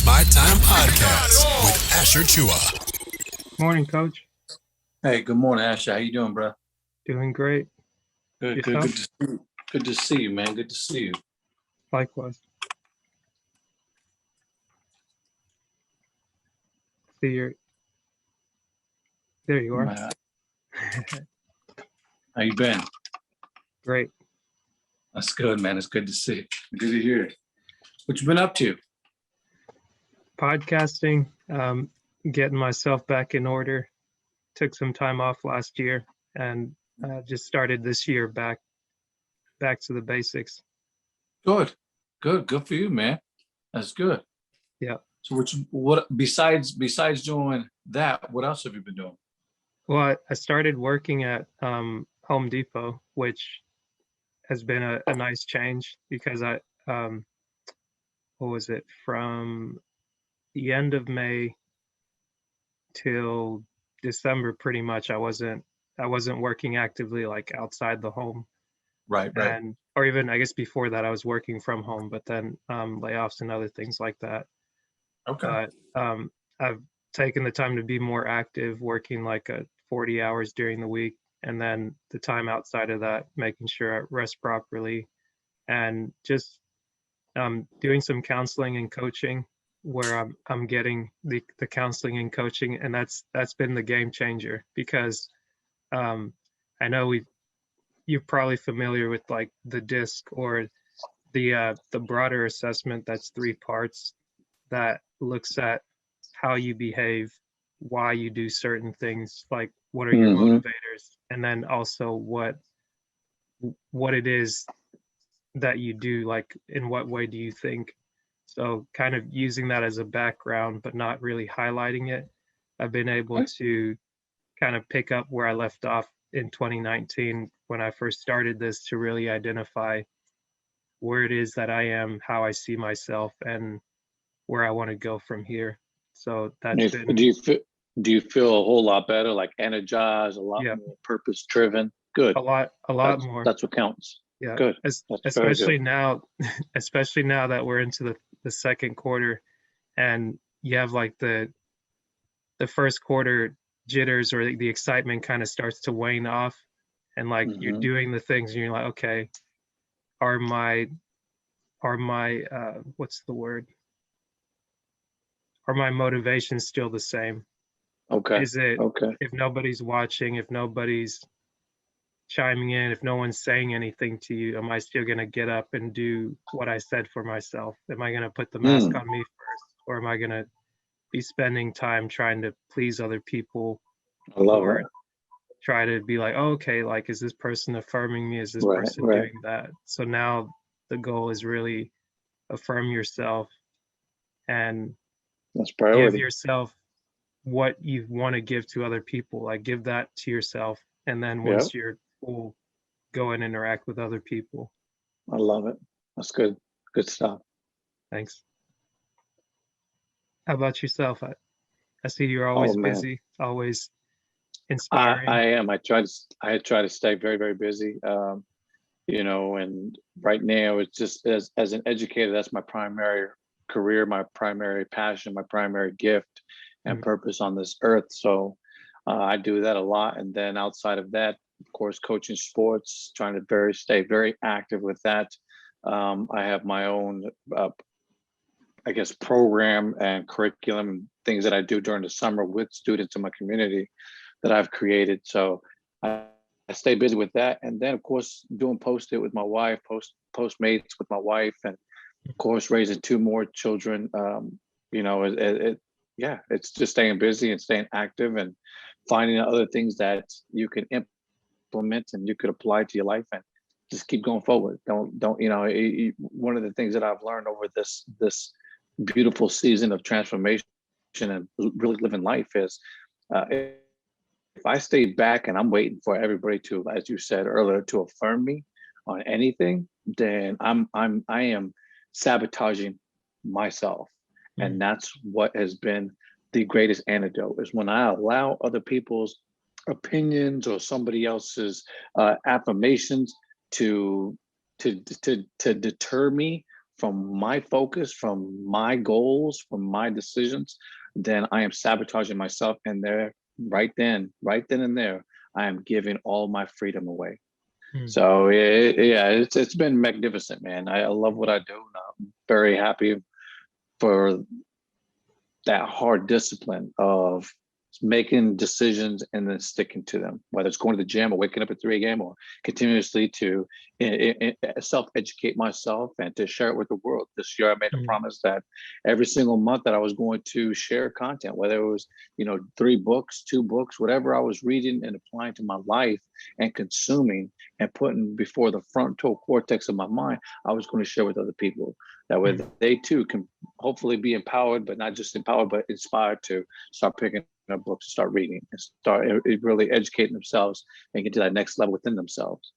My Time Podcast with Asher Tchoua. Morning, Coach. Hey, good morning, Asher. How you doing, bro? Doing great. Good Yourself? to see you. Good to see you, man. Good to see you. Likewise. See you. There you are. How you been? Great. That's good, man. It's good to see. Good to hear. What you been up to? Podcasting, getting myself back in order. Took some time off last year and just started this year back to the basics. Good for you, man. That's good. Yeah. So what besides doing that, what else have you been doing? Well, I started working at Home Depot, which has been a nice change because what was it, from the end of May till December, pretty much I wasn't working actively like outside the home. Right. And or even I guess before that I was working from home, but then layoffs and other things like that. Okay. But I've taken the time to be more active, working like 40 hours during the week, and then the time outside of that, making sure I rest properly, and just doing some counseling and coaching where I'm getting the counseling and coaching, and that's been the game changer because I know you're probably familiar with like the DISC or the broader assessment. That's 3 parts that looks at how you behave, why you do certain things, like what are your motivators, and then also what it is that you do, like in what way do you think. So kind of using that as a background but not really highlighting it, I've been able to kind of pick up where I left off in 2019 when I first started this, to really identify where it is that I am, how I see myself, and where I want to go from here. So that's been, Do you feel a whole lot better, like energized, a lot yeah, more purpose driven? Good. a lot more. That's what counts. Yeah. Good. That's especially now, especially now that we're into the second quarter, and you have like the first quarter jitters or the excitement kind of starts to wane off, and like you're doing the things and you're like, okay, are my what's the word, are my motivations still the same? Okay. Is it, okay. if nobody's watching, if nobody's chiming in, if no one's saying anything to you, am I still going to get up and do what I said for myself? Am I going to put the mask on me first, or am I going to be spending time trying to please other people, I love or it. try to be like, oh, okay, like, is this person affirming me? Is this Right, person right. doing that? So now the goal is really affirm yourself and That's give priority. yourself what you want to give to other people. Like, give that to yourself, and then Yeah. once you're full, go and interact with other people. I love it. That's good. Good stuff. Thanks. How about yourself? I see you're always busy, always inspiring. I am. I try to stay very, very busy. And right now it's just as an educator, that's my primary career, my primary passion, my primary gift and purpose on this earth. So I do that a lot. And then outside of that, of course, coaching sports, trying to stay very active with that. I have my own, program and curriculum, things that I do during the summer with students in my community that I've created. So I stay busy with that. And then, of course, doing Post-it with my wife, Postmates with my wife, and, of course, raising 2 more children. It's just staying busy and staying active and finding other things that you can implement and you could apply to your life and just keep going forward. Don't one of the things that I've learned over this beautiful season of transformation and really living life is if I stay back and I'm waiting for everybody to, as you said earlier, to affirm me on anything, then I am sabotaging myself. And that's what has been the greatest antidote, is when I allow other people's opinions or somebody else's affirmations to deter me from my focus, from my goals, from my decisions, then I am sabotaging myself. And there, right then and there, I am giving all my freedom away. Mm. So yeah, it's been magnificent, man. I love what I do. And I'm very happy for that hard discipline of making decisions and then sticking to them, whether it's going to the gym or waking up at 3 a.m. or continuously to self-educate myself and to share it with the world. This year, I made a Mm. promise that every single month that I was going to share content, whether it was, 3 books, 2 books, whatever I was reading and applying to my life and consuming and putting before the frontal cortex of my mind, I was going to share with other people. That way they too can hopefully be empowered, but not just empowered, but inspired to start picking up books, start reading, and start really educating themselves and get to that next level within themselves.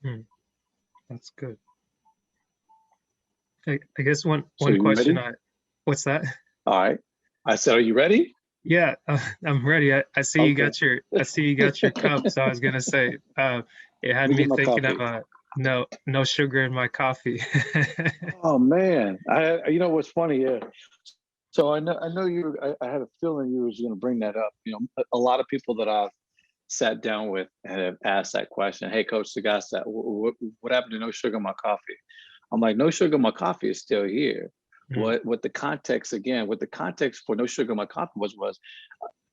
Mm. That's good. I guess one So you question ready? what's that? All right. I said, are you ready? Yeah, I'm ready. I see you Okay. got your cup. So I was gonna say, it had Let me me get my thinking coffee. of no sugar in my coffee. Oh man, you know what's funny? Yeah. So I know you. I had a feeling you was going to bring that up. A lot of people that I've sat down with and have asked that question. Hey, Coach Sagasta, what happened to no sugar in my coffee? I'm like, no sugar in my coffee is still here. Mm. What the context again? What the context for no sugar in my coffee was,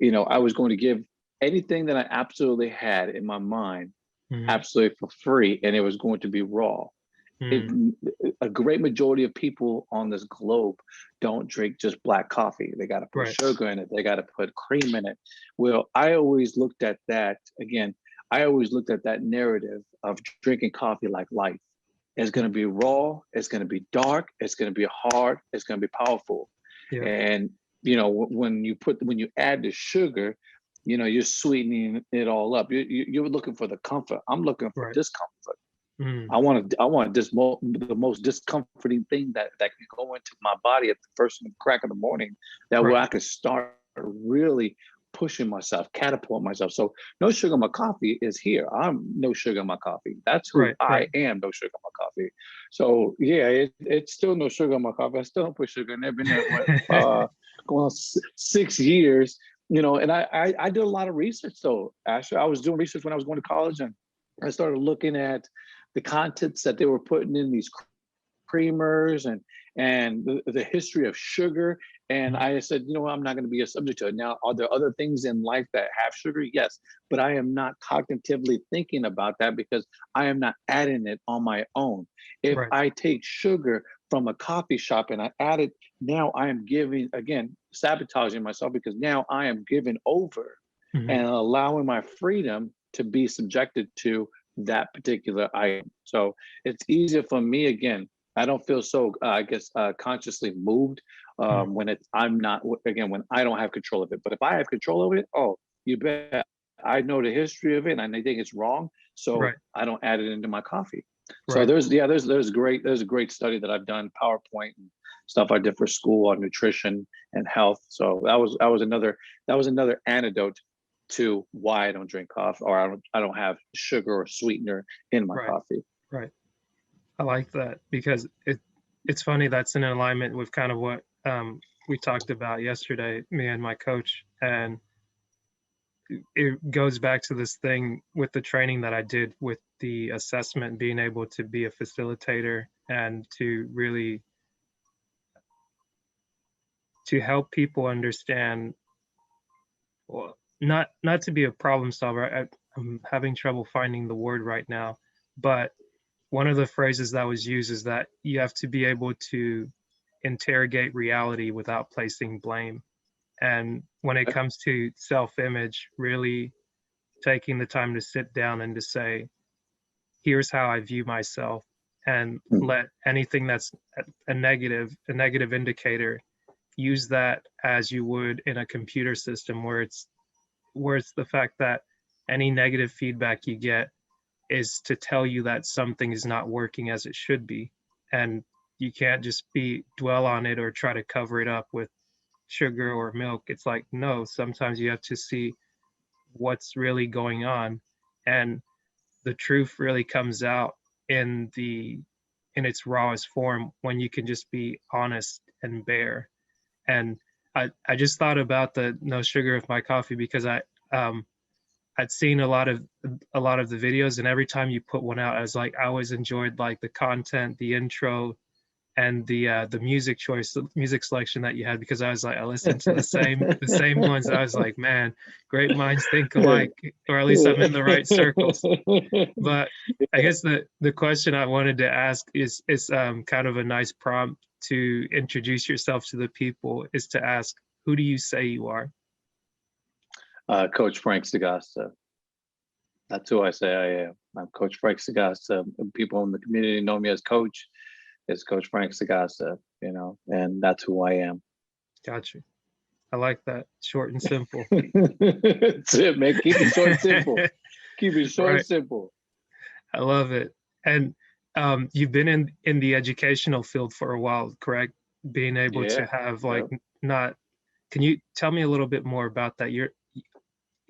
I was going to give anything that I absolutely had in my mind Mm. absolutely for free, and it was going to be raw. it, Mm. a great majority of people on this globe don't drink just black coffee. They got to put Right. sugar in it. They got to put cream in it. Well, I always looked at that again. I always looked at that narrative of drinking coffee like life. It's going to be raw. It's going to be dark. It's going to be hard. It's going to be powerful. Yeah. And when you add the sugar, you're sweetening it all up. You're looking for the comfort. I'm looking for Right. discomfort. Mm. I want the most discomforting thing that can go into my body at the first crack of the morning. That way Right. I can start really pushing myself, catapult myself. So no sugar in my coffee is here. I'm no sugar in my coffee. That's who Right. I Right. am. No sugar in my coffee. So yeah, it's still no sugar in my coffee. I still don't put sugar in there. Been there going on 6 years. And I did a lot of research though. Actually, I was doing research when I was going to college, and I started looking at the contents that they were putting in these creamers and the history of sugar. And Mm. I said, I'm not going to be a subject to it. Now, are there other things in life that have sugar? Yes, but I am not cognitively thinking about that because I am not adding it on my own. If Right. I take sugar from a coffee shop and I add it, now I am giving, again, sabotaging myself because now I am giving over Mm-hmm. and allowing my freedom to be subjected to that particular item. So it's easier for me, again. I don't feel so, I guess, consciously moved Mm. I'm not, again, when I don't have control of it. But if I have control of it, oh, you bet. I know the history of it and I think it's wrong. So Right. I don't add it into my coffee. So Right. there's a great study that I've done, PowerPoint and stuff I did for school on nutrition and health. So that was another antidote to why I don't drink coffee, or I don't have sugar or sweetener in my Right. coffee. Right. I like that because it's funny that's in alignment with kind of what we talked about yesterday, me and my coach, and it goes back to this thing with the training that I did with the assessment, being able to be a facilitator and to really to help people understand, well, not to be a problem solver. I'm having trouble finding the word right now, but one of the phrases that was used is that you have to be able to interrogate reality without placing blame. And when it comes to self-image, really taking the time to sit down and to say, here's how I view myself, and let anything that's a negative indicator, use that as you would in a computer system where it's the fact that any negative feedback you get is to tell you that something is not working as it should be. And you can't just dwell on it or try to cover it up with sugar or milk. It's like, no, sometimes you have to see what's really going on. And the truth really comes out in in its rawest form when you can just be honest and bare. And I just thought about the no sugar of my coffee because I'd seen a lot of the videos, and every time you put one out, I always enjoyed like the content, the intro, and the music choice, the music selection that you had, because I listened to the same ones. I was like, man, great minds think alike, or at least I'm in the right circles. But I guess the question I wanted to ask is kind of a nice prompt to introduce yourself to the people, is to ask, who do you say you are? Coach Frank Sagasta. That's who I say I am. I'm Coach Frank Sagasta. People in the community know me as Coach. It's Coach Frank Sagasta, and that's who I am. Gotcha. I like that. Short and simple. That's it, man. Keep it short and simple. Keep it short and simple. I love it. And you've been in the educational field for a while, correct? Being able to have can you tell me a little bit more about that?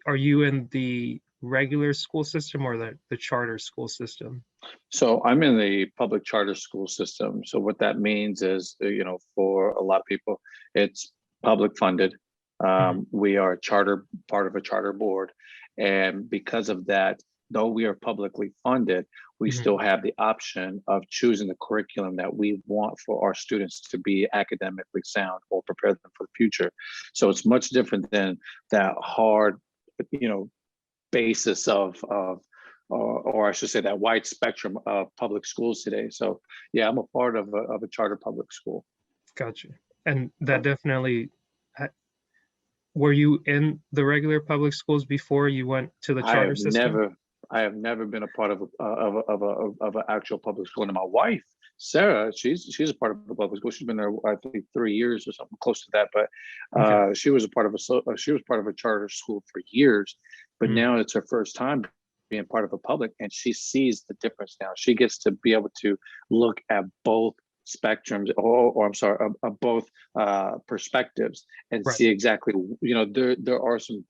Are you in the regular school system or the charter school system? So I'm in the public charter school system. So what that means is, for a lot of people, it's public funded. We are part of a charter board. And because of that, though we are publicly funded, we still have the option of choosing the curriculum that we want for our students to be academically sound or prepare them for the future. So it's much different than that hard, basis of or I should say that wide spectrum of public schools today. So yeah, I'm a part of a charter public school. Gotcha. And that definitely, were you in the regular public schools before you went to the charter system? I have never been a part of an actual public school. And my wife, Sarah, she's a part of the public school. She's been there, I think, 3 years or something close to that. But she was a part of a charter school for years. But now it's her first time being part of a public, and she sees the difference now. She gets to be able to look at both spectrums, or I'm sorry, both perspectives, and see exactly, there are some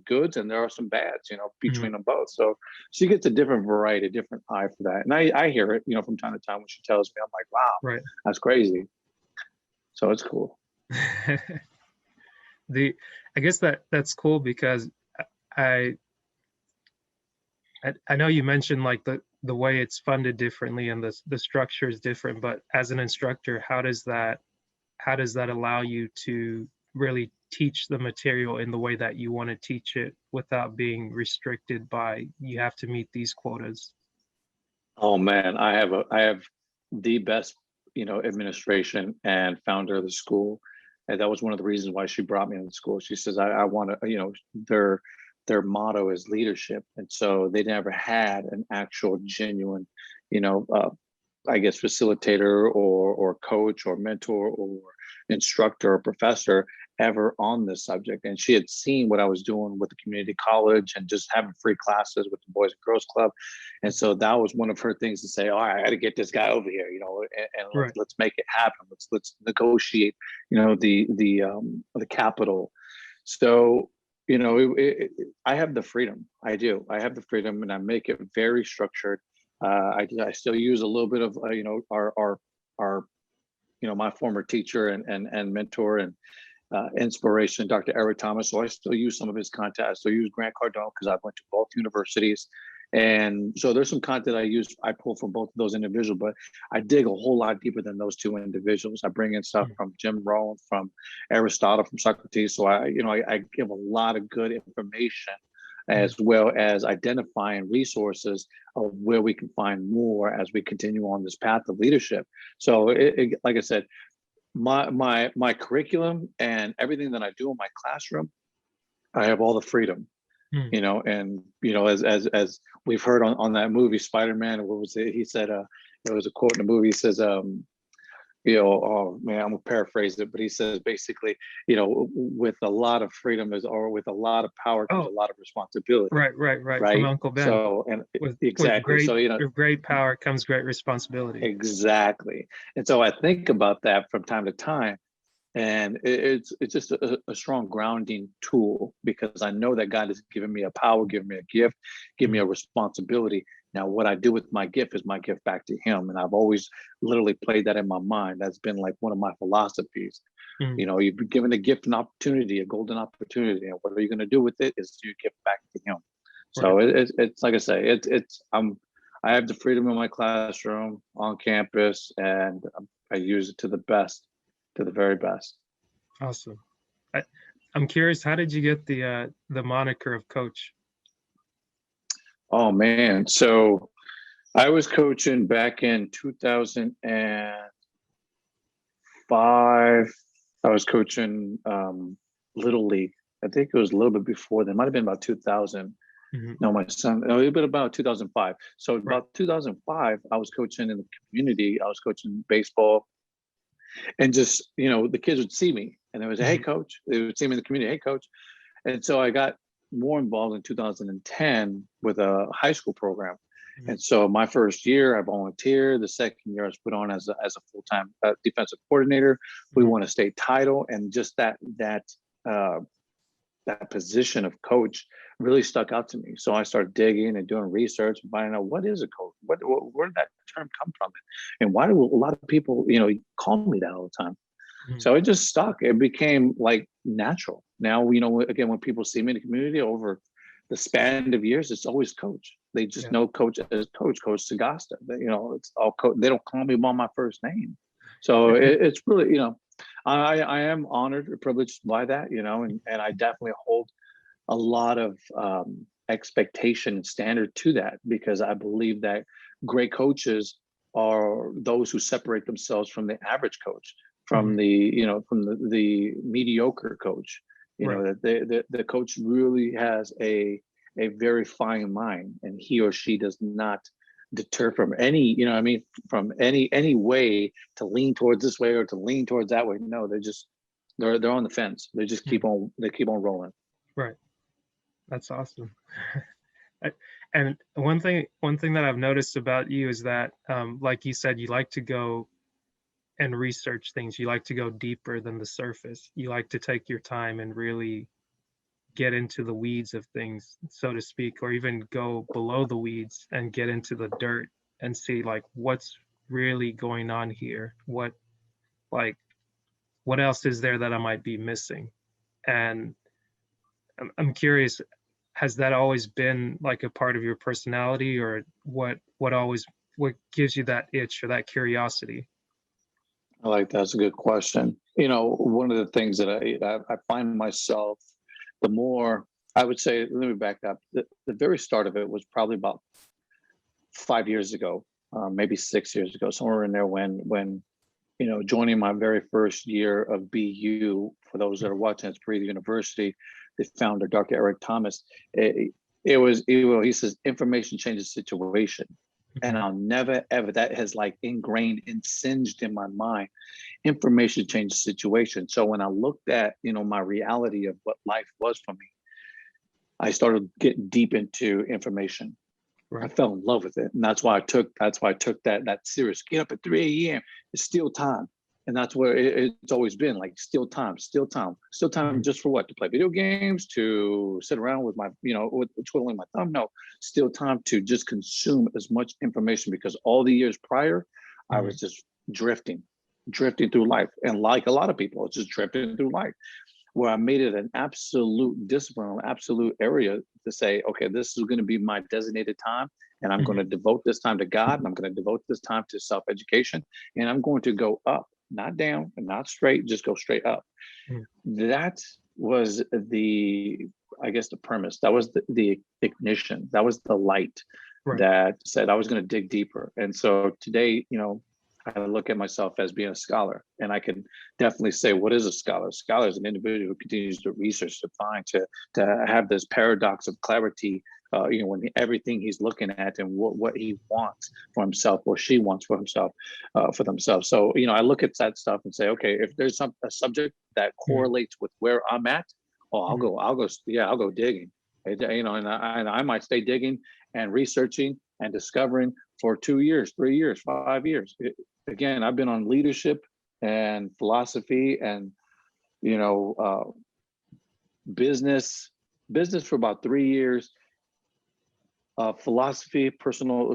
goods and there are some bads, between them both. So she gets a different variety, different eye for that. And I hear it, from time to time when she tells me, I'm like, wow, that's crazy. So it's cool. I guess that's cool because I know you mentioned like the way it's funded differently and the structure is different, but as an instructor, how does that allow you to really teach the material in the way that you want to teach it without being restricted by, you have to meet these quotas? Oh man, I have the best, administration and founder of the school. And that was one of the reasons why she brought me into the school. She says, I want to, their motto is leadership. And so they never had an actual genuine, I guess, facilitator or coach or mentor or instructor or professor ever on this subject. And she had seen what I was doing with the community college and just having free classes with the Boys and Girls Club. And so that was one of her things to say, I got to get this guy over here, and let's make it happen. Let's negotiate, the capital. So, I have the freedom. I do. I have the freedom, and I make it very structured. I still use a little bit of our my former teacher and mentor and inspiration, Dr. Eric Thomas. So I still use some of his content. I still use Grant Cardone because I went to both universities. And so there's some content I pull from both of those individuals, but I dig a whole lot deeper than those two individuals. I bring in stuff from Jim Rohn, from Aristotle, from Socrates. So I give a lot of good information, as well as identifying resources of where we can find more as we continue on this path of leadership. So like I said, my curriculum and everything that I do in my classroom, I have all the freedom. And as we've heard on that movie Spider-Man, what was it? He said, there was a quote in the movie. He says, oh man, I'm gonna paraphrase it, but he says basically, with a lot of freedom or with a lot of power comes a lot of responsibility. Right. From Uncle Ben. So exactly. With great power comes great responsibility. Exactly. And so I think about that from time to time. And it's just a strong grounding tool, because I know that God has given me a power, given me a gift, given me a responsibility Now, what I do with my gift is my gift back to him. And I've always literally played that in my mind. That's been like one of my philosophies. Mm. You know, you've been given a gift, an opportunity, a golden opportunity. And what are you going to do with it is you give back to him. So Right. it's like I say, I have the freedom in my classroom, on campus, and I use it to the best, to the very best. Awesome. I, I'm curious, how did you get the moniker of coach? Oh man. So I was coaching back in 2005. I was coaching Little League. I think it was a little bit before then. It might have been about 2000. Hmm. No, my son, no, it was about 2005. So Right. about 2005, I was coaching in the community. I was coaching baseball, and just, you know, the kids would see me and they would say, "Hey, Hmm. coach." They would see me in the community, "Hey, coach." And so I got more involved in 2010 with a high school program. Hmm. And so my first year, I volunteered. The second year, I was put on as a full time defensive coordinator. We Hmm. won a state title, and just uh, that position of coach really stuck out to me. So I started digging and doing research and finding out, what is a coach? Where did that term come from? And why do a lot of people, you know, call me that all the time? Hmm. So it just stuck. It became like natural. Now, you know, again, when people see me in the community over the span of years, it's always coach. They just Yeah. know coach as Coach Sagasta. You know, it's all coach. They don't call me by my first name. So it's really, you know, I am honored or privileged by that, you know, and I definitely hold a lot of expectation and standard to that, because I believe that great coaches are those who separate themselves from the average coach, Hmm. from the, you know, from the mediocre coach. You Right. know, that the coach really has a very fine line, and he or she does not deter from any, you know what I mean, from any way to lean towards this way or to lean towards that way. No, they're on the fence. They just Hmm. they keep on rolling. Right. That's awesome. I- And one thing that I've noticed about you is that, like you said, you like to go and research things. You like to go deeper than the surface. You like to take your time and really get into the weeds of things, so to speak, or even go below the weeds and get into the dirt and see like what's really going on here. Like what else is there that I might be missing? And I'm curious, has that always been like a part of your personality, or what gives you that itch or that curiosity? I like that's a good question. You know, one of the things that I find myself, the more, I would say, let me back up. The very start of it was probably about 5 years ago, maybe 6 years ago, somewhere in there, when you know, joining my very first year of BU. For those that are watching, it's Breathe University. The founder, Dr. Eric Thomas, it was, he says, information changes situation. And Mhm. I'll never, ever, that has like ingrained and singed in my mind. Information changes situation. So when I looked at, you know, my reality of what life was for me, I started getting deep into information. I Right. fell in love with it, and that's why I took that serious. Get up at 3 a.m. It's still time, and that's where it's always been, like, still time, still time, still time. Mhm. Just for what? To play video games, to sit around with my, you know, with twiddling my thumb. No, still time to just consume as much information, because all the years prior, I Mhm. was just drifting through life, and like a lot of people, it's just drifting through life, where I made it an absolute discipline, an absolute area to say, okay, this is going to be my designated time, and I'm going Mhm. to devote this time to God, and I'm going to devote this time to self-education, and I'm going to go up, not down, and not straight, just go straight up. Mhm. That was the, I guess, the premise. That was the ignition. That was the light Right. that said I was going to dig deeper. And so today, you know, I look at myself as being a scholar, and I can definitely say, what is a scholar? A scholar is an individual who continues to research, to find, to have this paradox of clarity. You know, when everything he's looking at and what he wants for himself, or she wants for himself, for themselves. So, you know, I look at that stuff and say, okay, if there's a subject that Mhm. correlates with where I'm at, oh, Mhm. yeah, I'll go digging. You know, and I might stay digging and researching and discovering for 2 years, 3 years, 5 years. Again, I've been on leadership and philosophy and, you know, business for about 3 years. philosophy, personal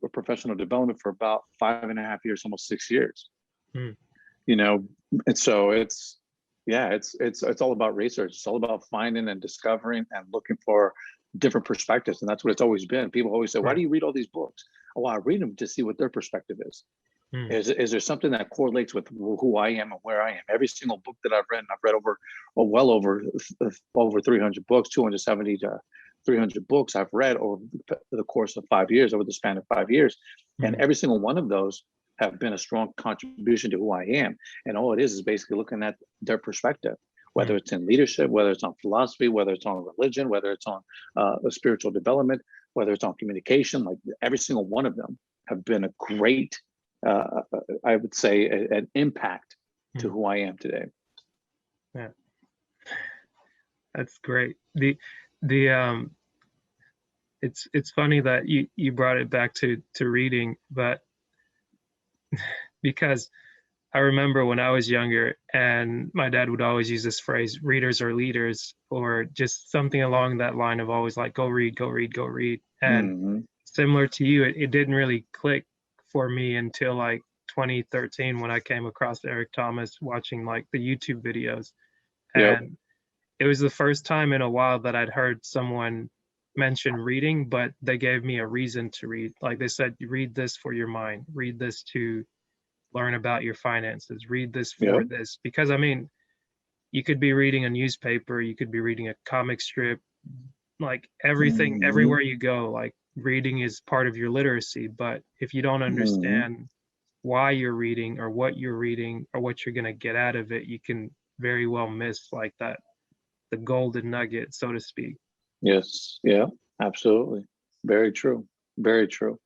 or professional development for about 5.5 years, almost 6 years. Mm. And so it's all about research. It's all about finding and discovering and looking for different perspectives. And that's what it's always been. People always say, why do you read all these books? Oh, I read them to see what their perspective is. Mm. Is there something that correlates with who I am and where I am? Every single book that I've read over 300 books, 270 to 300 books I've read over the course of 5 years, over the span of 5 years. And every single one of those have been a strong contribution to who I am. And all it is basically looking at their perspective, whether it's in leadership, whether it's on philosophy, whether it's on religion, whether it's on spiritual development, whether it's on communication. Like every single one of them have been a great, I would say, an impact to who I am today. Yeah, that's great. It's funny that you brought it back to reading, but because I remember when I was younger and my dad would always use this phrase, readers are leaders, or just something along that line of always like, go read, go read, go read. And similar to you, it didn't really click for me until like 2013 when I came across Eric Thomas watching like the YouTube videos. And it was the first time in a while that I'd heard someone mention reading, but they gave me a reason to read. Like they said, read this for your mind, read this to learn about your finances, read this for this. Because I mean, you could be reading a newspaper, you could be reading a comic strip, like everything, everywhere you go, like reading is part of your literacy. But if you don't understand why you're reading or what you're reading or what you're going to get out of it, you can very well miss like that, the golden nugget, so to speak. Yes. Yeah, absolutely. Very true. Very true.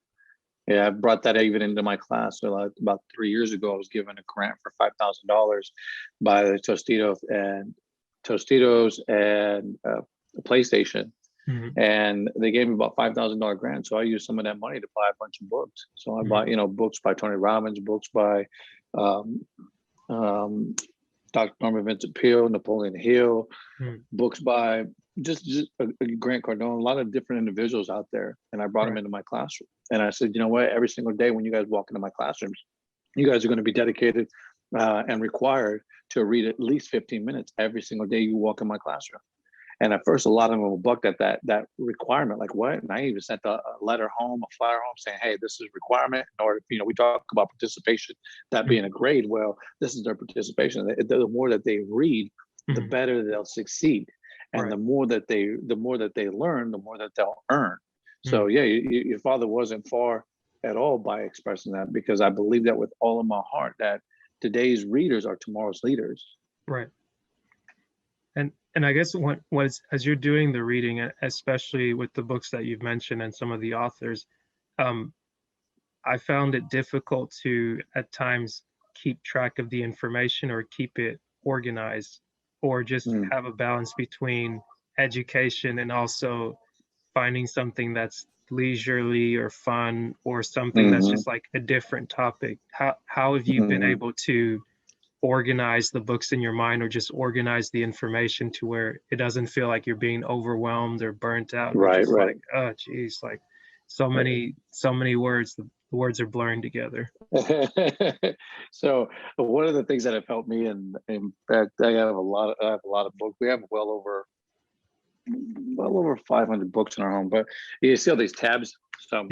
Yeah, I brought that even into my class. So like about 3 years ago, I was given a grant for $5,000 by the Tostitos and PlayStation. And they gave me about $5,000 grant. So I used some of that money to buy a bunch of books. So I bought, books by Tony Robbins, books by Dr. Norman Vincent Peale, Napoleon Hill, books by just Grant Cardone, a lot of different individuals out there. And I brought them into my classroom. And I said, you know what, every single day when you guys walk into my classrooms, you guys are going to be dedicated and required to read at least 15 minutes every single day you walk in my classroom. And at first, a lot of them were bucked at that requirement. Like, what? And I even sent a letter home, a flyer home saying, hey, this is a requirement. Or, we talk about participation, that being a grade. Well, this is their participation. The more that they read, the better they'll succeed. And the more that they learn, the more that they'll earn. So yeah, your father wasn't far at all by expressing that, because I believe that with all of my heart, that today's readers are tomorrow's leaders. Right. And I guess as you're doing the reading, especially with the books that you've mentioned and some of the authors, I found it difficult to at times keep track of the information or keep it organized, or just have a balance between education and also finding something that's leisurely or fun, or something that's just like a different topic. How have you been able to organize the books in your mind, or just organize the information to where it doesn't feel like you're being overwhelmed or burnt out? Right. Like, oh geez, like so many words, the words are blurring together. So one of the things that have helped me, and in fact, I have a lot of books. We have well over 500 books in our home, but you see all these tabs. So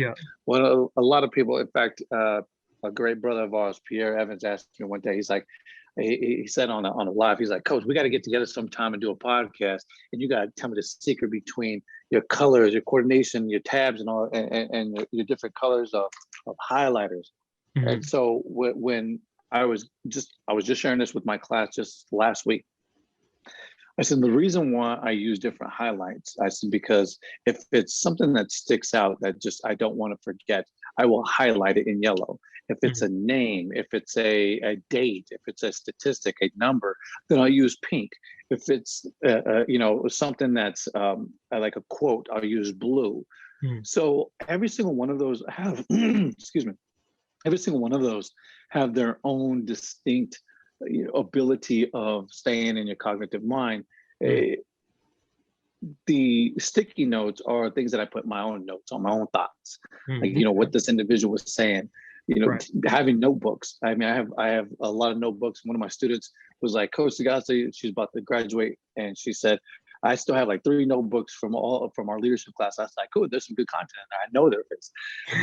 a lot of people, in fact, a great brother of ours, Pierre Evans, asked me one day, he's like, he said on a live, he's like, Coach, we got to get together sometime and do a podcast, and you got to tell me the secret between your colors, your coordination, your tabs, and all, and your different colors of highlighters. And so when I was just sharing this with my class just last week, I said, the reason why I use different highlights, I said, because if it's something that sticks out that just I don't want to forget, I will highlight it in yellow. If it's a name, if it's a date, if it's a statistic, a number, then I'll use pink. If it's something that's like a quote, I'll use blue. So every single one of those have, excuse me, every single one of those have their own distinct ability of staying in your cognitive mind. the sticky notes are things that I put my own notes on, my own thoughts, like, Mhm. what this individual was saying, Right. having notebooks. I mean, I have a lot of notebooks. One of my students was like, Coach Sagasta, she's about to graduate, and she said, I still have like 3 notebooks from our leadership class. I was like, cool, there's some good content in there. I know there is.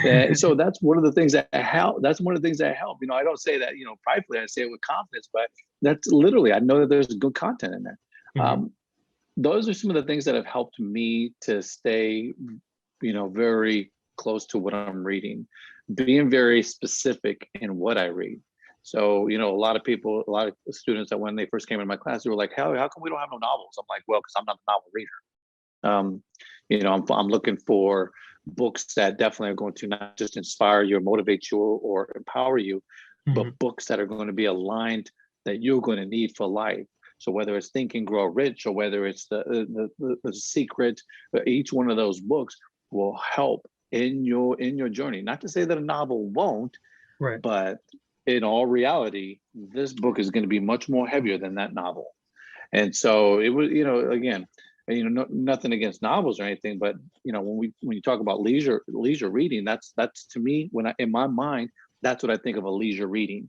And so that's one of the things that help. That's one of the things that help. I don't say that, pridefully, I say it with confidence, but that's literally, I know that there's good content in there. Mhm. Those are some of the things that have helped me to stay, very close to what I'm reading, being very specific in what I read. So, a lot of people, a lot of students that when they first came into my class, they were like, how come we don't have no novels? I'm like, well, because I'm not a novel reader. Um, I'm looking for books that definitely are going to not just inspire you or motivate you or empower you, Mhm. but books that are going to be aligned that you're going to need for life. So whether it's Think and Grow Rich or whether it's the Secret, each one of those books will help in your journey. Not to say that a novel won't, Right. but in all reality, this book is going to be much more heavier than that novel. And so it was, again, nothing against novels or anything, but when you talk about leisure reading, that's to me, in my mind, that's what I think of a leisure reading,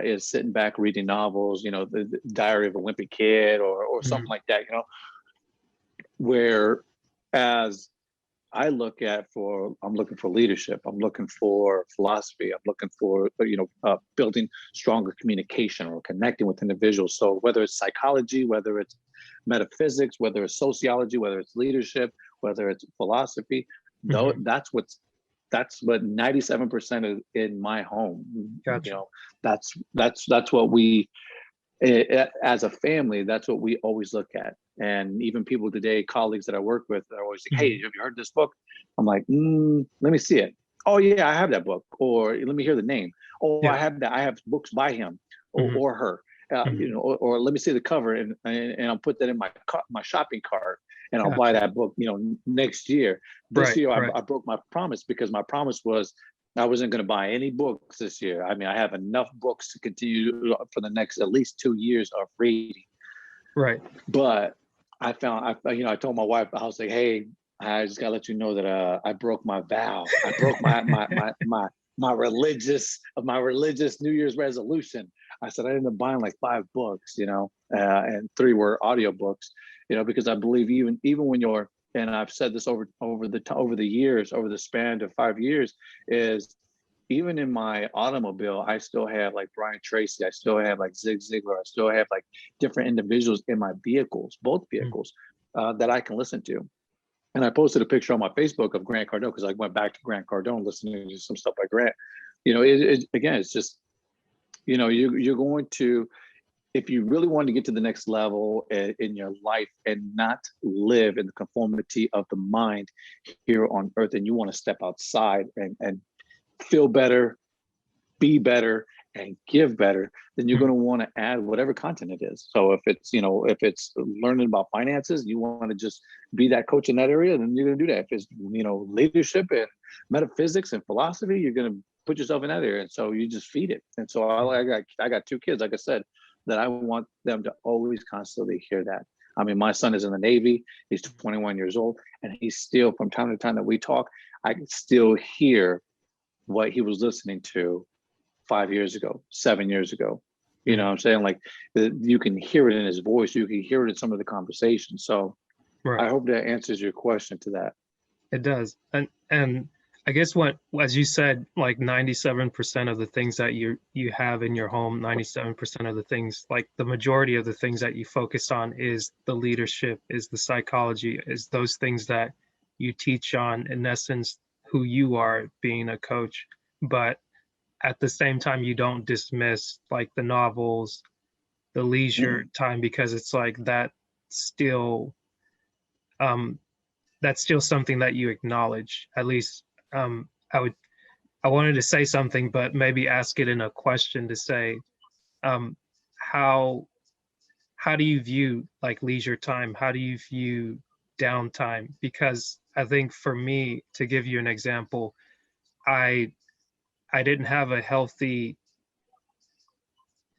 is sitting back reading novels, the Diary of a Wimpy Kid or something Mhm. like that, where as I'm looking for leadership. I'm looking for philosophy. I'm looking for, building stronger communication or connecting with individuals. So whether it's psychology, whether it's metaphysics, whether it's sociology, whether it's leadership, whether it's philosophy, though Mhm. that's what 97% is in my home. Gotcha. That's what we, as a family, that's what we always look at. And even people today, colleagues that I work with, are always like, hey, Mhm. have you heard this book? I'm like, let me see it. Oh yeah, I have that book. Or let me hear the name. Oh, I Yeah. have that. I have books by him Mhm. or her. Mhm. Or let me see the cover and I'll put that in my shopping cart and I'll buy Gotcha. that book, next year. This Right. year Right. I broke my promise because my promise was I wasn't going to buy any books this year. I mean, I have enough books to continue for the next at least 2 years of reading. Right. But I found, I told my wife, I was like, hey, I just gotta let you know that I broke my vow. I broke my religious New Year's resolution. I said I ended up buying like 5 books, and 3 were audiobooks, because I believe even when you're, and I've said this over the years, over the span of 5 years, is even in my automobile, I still have like Brian Tracy, I still have like Zig Ziglar, I still have like different individuals in my vehicles, both Mhm. vehicles, that I can listen to. And I posted a picture on my Facebook of Grant Cardone because I went back to Grant Cardone listening to some stuff by Grant. Again, it's just, you're going to, if you really want to get to the next level in your life and not live in the conformity of the mind here on earth, and you want to step outside and feel better, be better, and give better, then you're going Mhm. to want to add whatever content it is. So if it's learning about finances, you want to just be that coach in that area, then you're going to do that. If it's leadership and metaphysics and philosophy, you're going to put yourself in that area. And so you just feed it. And so I got 2 kids, like I said, that I want them to always constantly hear that. I mean, my son is in the Navy. He's 21 years old, and he's still, from time to time that we talk, I can still hear what he was listening to 5 years ago, 7 years ago. You know Mhm. what I'm saying? Like you can hear it in his voice, you can hear it in some of the conversations. So Right. I hope that answers your question to that. It does. And I guess as you said, like 97% of the things that you have in your home, 97% of the things, like the majority of the things that you focus on is the leadership, is the psychology, is those things that you teach on, in essence, who you are being a coach. But at the same time, you don't dismiss like the novels, the leisure Mm-mm. time, because it's like still um that's still something that you acknowledge. At least I wanted to say something, but maybe ask it in a question to say, um, how how do you view like leisure time? How do you view downtime? Because I think for me, to give you an example, I I didn't have a healthy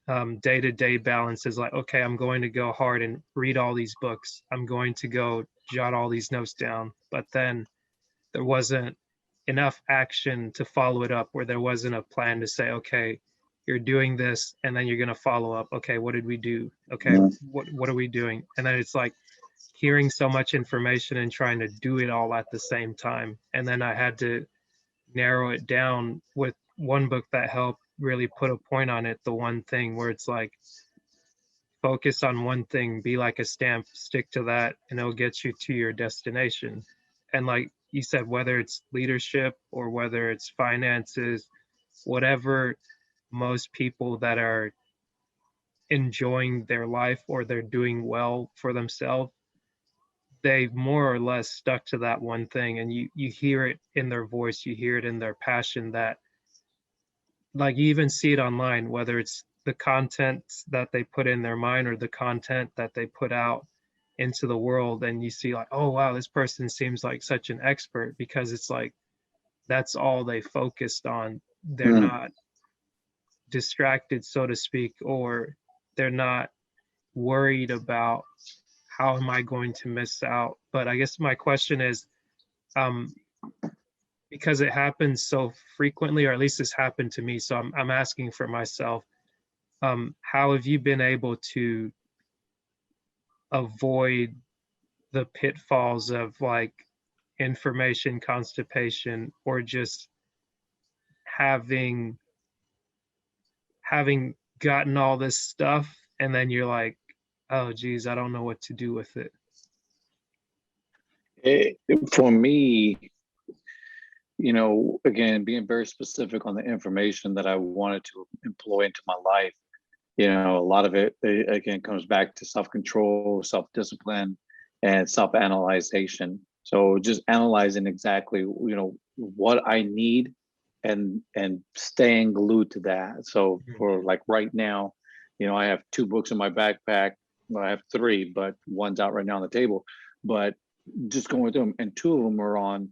day-to-day balance is like, okay, I'm going to go hard and read all these books. I'm going to go jot all these notes down. But then there wasn't enough action to follow it up, where there wasn't a plan to say, okay, you're doing this, and then you're going to follow up. Okay, what did we do? Okay, what are we doing? And then it's like hearing so much information and trying to do it all at the same time. And then I had to narrow it down with one book that helped really put a point on it, the one thing where it's like, focus on one thing, be like a stamp, stick to that, and it'll get you to your destination. And like you said, whether it's leadership or whether it's finances, whatever, most people that are enjoying their life or they're doing well for themselves, they've more or less stuck to that one thing. And you hear it in their voice, you hear it in their passion, that like you even see it online, whether it's the content that they put in their mind or the content that they put out into the world, and you see like, oh wow, this person seems like such an expert, because it's like that's all they focused on. They're not distracted, so to speak, or they're not worried about how am I going to miss out. But I guess my question is, because it happens so frequently, or at least it's happened to me, so I'm asking for myself, how have you been able to avoid the pitfalls of like information constipation, or just having gotten all this stuff and then you're like, oh geez, I don't know what to do with it? For me, again, being very specific on the information that I wanted to employ into my life, a lot of it, again, comes back to self-control, self-discipline, and self-analyzation. So just analyzing exactly, what I need, and staying glued to that. So for like right now, I have 2 books in my backpack. Well, I have 3, but one's out right now on the table. But just going through them, and 2 of them are on,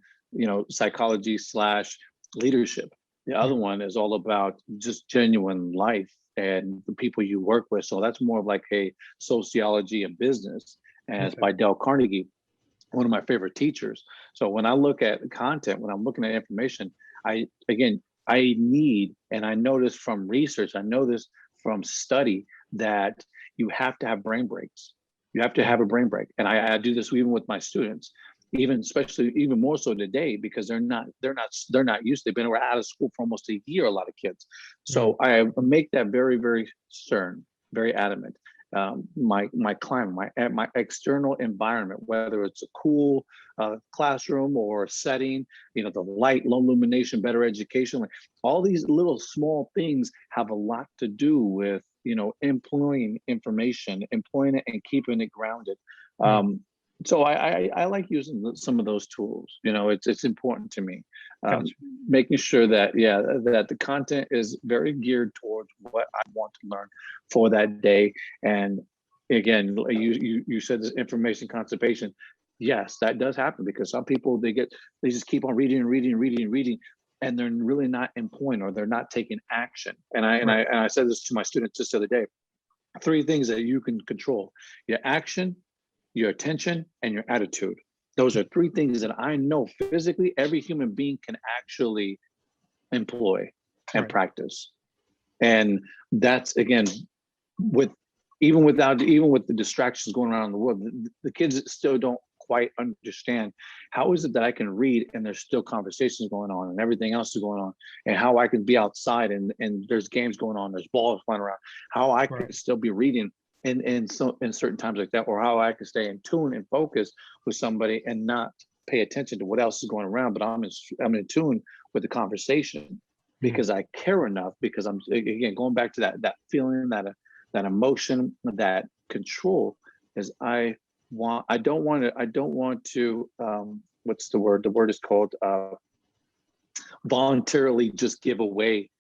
psychology / leadership. The other one is all about just genuine life and the people you work with. So that's more of like a sociology and business, and it's by Dale Carnegie, one of my favorite teachers. So when I look at content, when I'm looking at information, I need, and I know this from research, I know this from study, that you have to have brain breaks. You have to have a brain break. And I do this even with my students, even more so today, because they're not used. They've been out of school for almost a year, a lot of kids. So I make that very, very stern, very adamant. My climate, my external environment, whether it's a cool classroom or setting, the light, low illumination, better education, like all these little small things have a lot to do with employing information, employing it, and keeping it grounded. So I like using some of those tools. It's important to me. Gotcha. Making sure that that the content is very geared towards what I want to learn for that day. And again, you said this information constipation. Yes, that does happen, because some people they just keep on reading and reading and reading and reading, and they're really not employing, or they're not taking action. And I said this to my students just the other day. 3 things that you can control: your action, your attention, and your attitude. Those are 3 things that I know physically every human being can actually employ and practice. And that's, again, even with the distractions going around in the world, the kids still don't quite understand how is it that I can read and there's still conversations going on and everything else is going on, and how I can be outside and there's games going on, there's balls flying around, how I can still be reading in certain times like that, or how I can stay in tune and focus with somebody and not pay attention to what else is going around, but I'm in tune with the conversation because I care enough, because I'm, again, going back to that feeling, that emotion, that control, is I don't want to what's the word? The word is called voluntarily just give away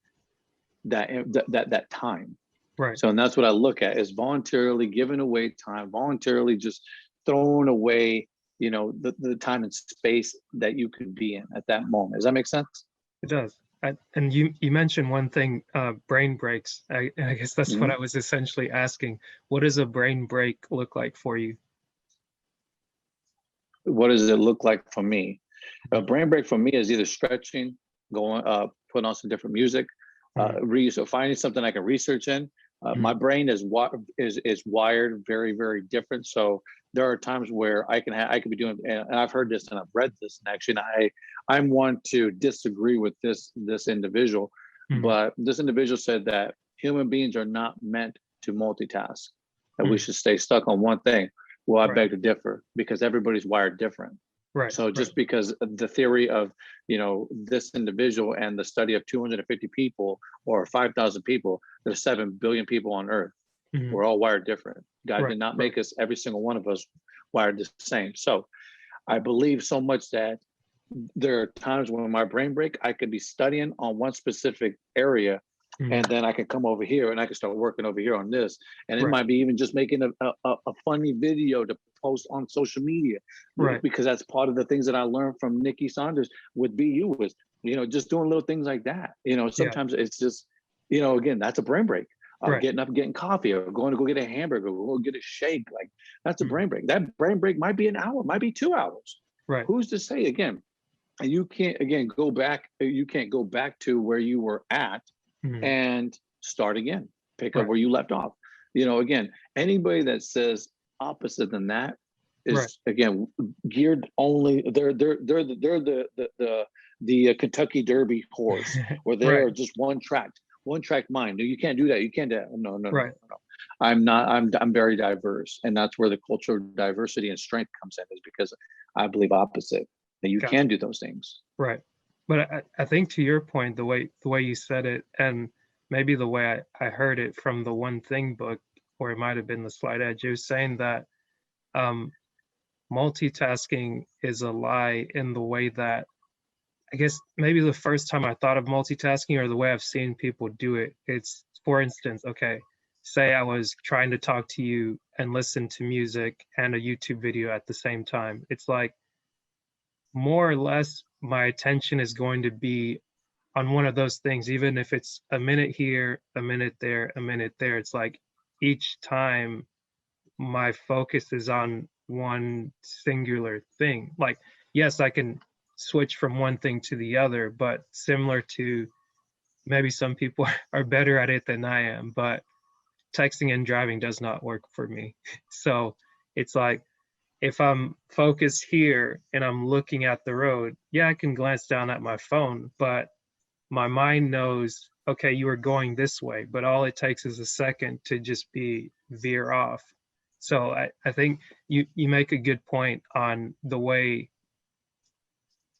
that time. Right. So, and that's what I look at, is voluntarily giving away time, voluntarily just throwing away, the time and space that you could be in at that moment. Does that make sense? It does. And you mentioned one thing, brain breaks. And I guess that's what Mhm. I was essentially asking. What does a brain break look like for you? What does it look like for me? A Mhm. brain break for me is either stretching, going, putting on some different music, Mhm. so finding something I can research in. My Mhm. brain is wired very, very different. So there are times where I could be doing, and I've heard this and I've read this, and actually, I'm one to disagree with this individual, Mhm. but this individual said that human beings are not meant to multitask, that we Mhm. should stay stuck on one thing. Well, I Right. beg to differ because everybody's wired different. Right. So Right. just because the theory of, this individual and the study of 250 people or 5,000 people, there's 7 billion people on Earth. Mhm. We're all wired different. God Right. did not Right. make us, every single one of us, wired the same. So I believe so much that there are times when my brain break, I could be studying on one specific area, and Mhm. then I can come over here and I can start working over here on this. And it Right. might be even just making a funny video to post on social media, Right. because that's part of the things that I learned from Nikki Saunders with BU was, just doing little things like that. Yeah. Sometimes it's just, again, that's a brain break. Right. Getting up, getting coffee, or going to go get a hamburger, or go get a shake. Like, that's a Mhm. brain break. That brain break might be an hour, might be 2 hours. Right. Who's to say? Again, and you can't, again, go back, you can't go back to where you were at Mhm. and start again, pick up Right. where you left off. Again, anybody that says opposite than that Right. is, again, geared only, they're the Kentucky Derby horse, where Right. they're just one track mind. No, you can't do that, you can't do that. No, no, no, no, Right. no. I'm very diverse, and that's where the cultural diversity and strength comes in, is because I believe opposite, that you can Gotcha. do those things. Right. But I think to your point, the way you said it, and maybe the way I heard it from the One Thing book, or it might have been the Slight Edge, it was saying that um, multitasking is a lie in the way that I guess maybe the first time I thought of multitasking or the way I've seen people do it, it's for instance, okay, say I was trying to talk to you and listen to music and a YouTube video at the same time. It's like more or less my attention is going to be on one of those things, even if it's a minute here, a minute there, a minute there. It's like each time my focus is on one singular thing. Like, yes, I can switch from one thing to the other, but similar to maybe some people are better at it than I am, but texting and driving does not work for me. So it's like if I'm focused here and I'm looking at the road, yeah, I can glance down at my phone, but my mind knows, okay, you are going this way, but all it takes is a second to just be veer off. So I think you make a good point on the way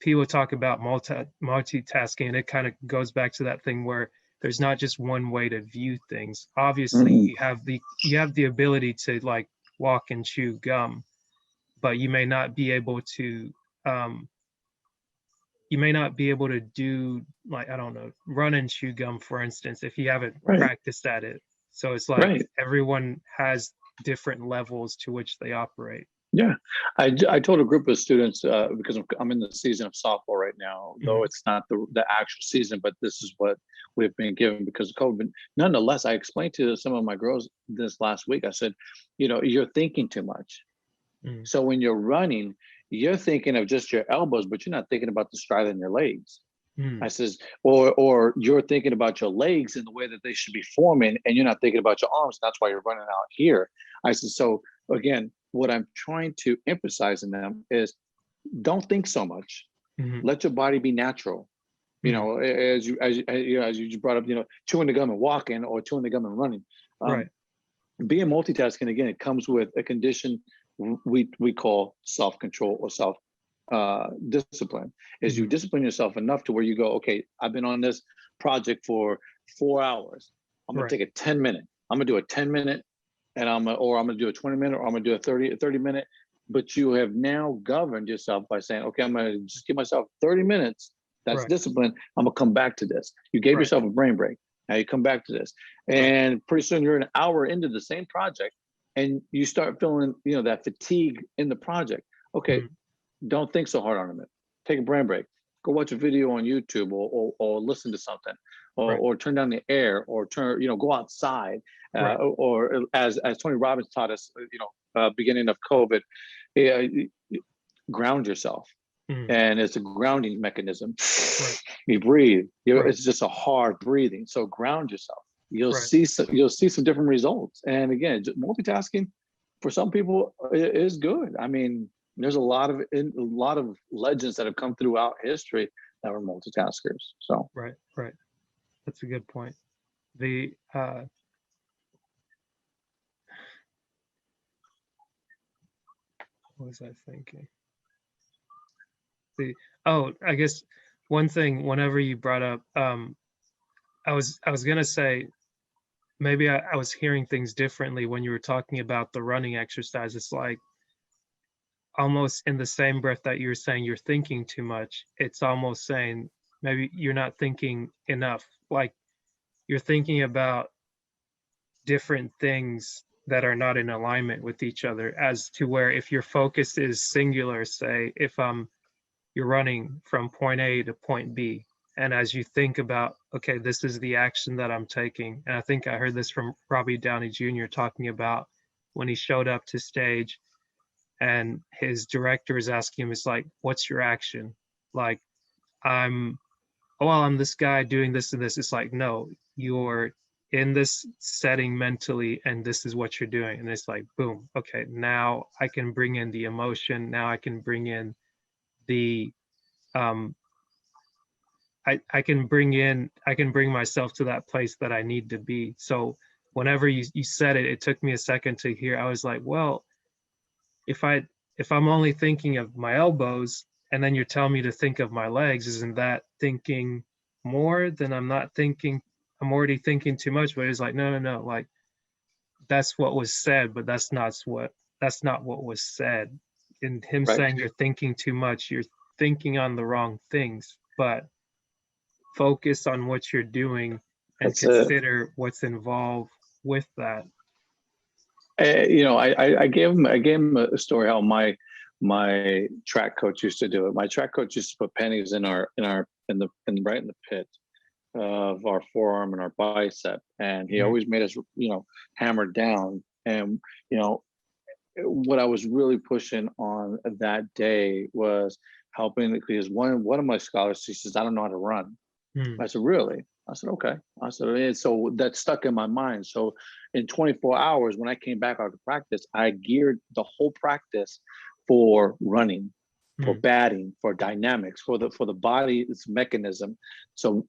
people talk about multitasking. It kind of goes back to that thing where there's not just one way to view things. Obviously, Mhm. you have the ability to like walk and chew gum, but um, you may not be able to do like I don't know, run and chew gum, for instance, if you haven't Right, practiced at it. So it's like right. everyone has different levels to which they operate. Yeah, I told a group of students, because I'm in the season of softball right now, though Mhm. it's not the actual season, but this is what we've been given because of COVID. Nonetheless, I explained to some of my girls this last week. I said, you're thinking too much. Mhm. So when you're running, you're thinking of just your elbows, but you're not thinking about the stride in your legs. I Mhm. says, or you're thinking about your legs and the way that they should be forming, and you're not thinking about your arms. That's why you're running out here. I said, so again, what I'm trying to emphasize in them is don't think so much. Mhm. Let your body be natural. Mhm. As you just brought up, chewing the gum and walking, or chewing the gum and running. Right. Um, Being multitasking, again, it comes with a condition we call self-control or self discipline. Is you Mhm. discipline yourself enough to where you go, okay, I've been on this project for 4 hours. I'm gonna Right. take a 10 minute. I'm gonna do a 10 minute, and I'm gonna do a 20 minute, or I'm gonna do a 30 minute. But you have now governed yourself by saying, okay, I'm gonna just give myself 30 minutes. That's Right. discipline. I'm gonna come back to this. You gave Right. yourself a brain break. Now you come back to this, Right. and pretty soon you're an hour into the same project, and you start feeling, that fatigue in the project. Okay, Mhm. don't think so hard on it. Take a brain break. go watch a video on YouTube, or listen to something, Right. or turn down the air, or go outside, Right. or as Tony Robbins taught us, beginning of COVID, uh, ground yourself. Mm. And it's a grounding mechanism. Right. You breathe. Right. It's just a hard breathing. So ground yourself. You'll Right. see some different results. And again, multitasking for some people is good. I mean, there's a lot of legends that have come throughout history that were multitaskers. So Right. Right. That's a good point. The what was I thinking? I guess one thing, whenever you brought up, I was gonna say, maybe I was hearing things differently when you were talking about the running exercise. It's like almost in the same breath that you're saying you're thinking too much, it's almost saying maybe you're not thinking enough. Like you're thinking about different things that are not in alignment with each other, as to where if your focus is singular, say if you're running from point A to point B, and as you think about, okay, this is the action that I'm taking, and I think I heard this from Robbie Downey Jr. talking about when he showed up to stage and his director is asking him, it's like, what's your action? Like, I'm I'm this guy doing this and this. It's like, no, you're in this setting mentally and this is what you're doing. And it's like, boom, okay, now I can bring in the emotion. Now I can bring in the um I can bring myself to that place that I need to be. So whenever you said it, it took me a second to hear. I was like, well, if I'm only thinking of my elbows and then you're telling me to think of my legs, isn't that thinking more than I'm not thinking? I'm already thinking too much. But it's like, no, like that's what was said, but that's not what was said. In him right. saying you're thinking too much, you're thinking on the wrong things, but focus on what you're doing and That's it. consider what's involved with that. I gave him a story how my track coach used to do it. My track coach used to put pennies in right in the pit of our forearm and our bicep, and he always made us hammer down. And what I was really pushing on that day was helping, because one of my scholars, he says, I don't know how to run. I said, really? I said, okay. I said, and so that stuck in my mind. So in 24 hours, when I came back out to practice, I geared the whole practice for running, for batting, for dynamics, for the body, its mechanism. So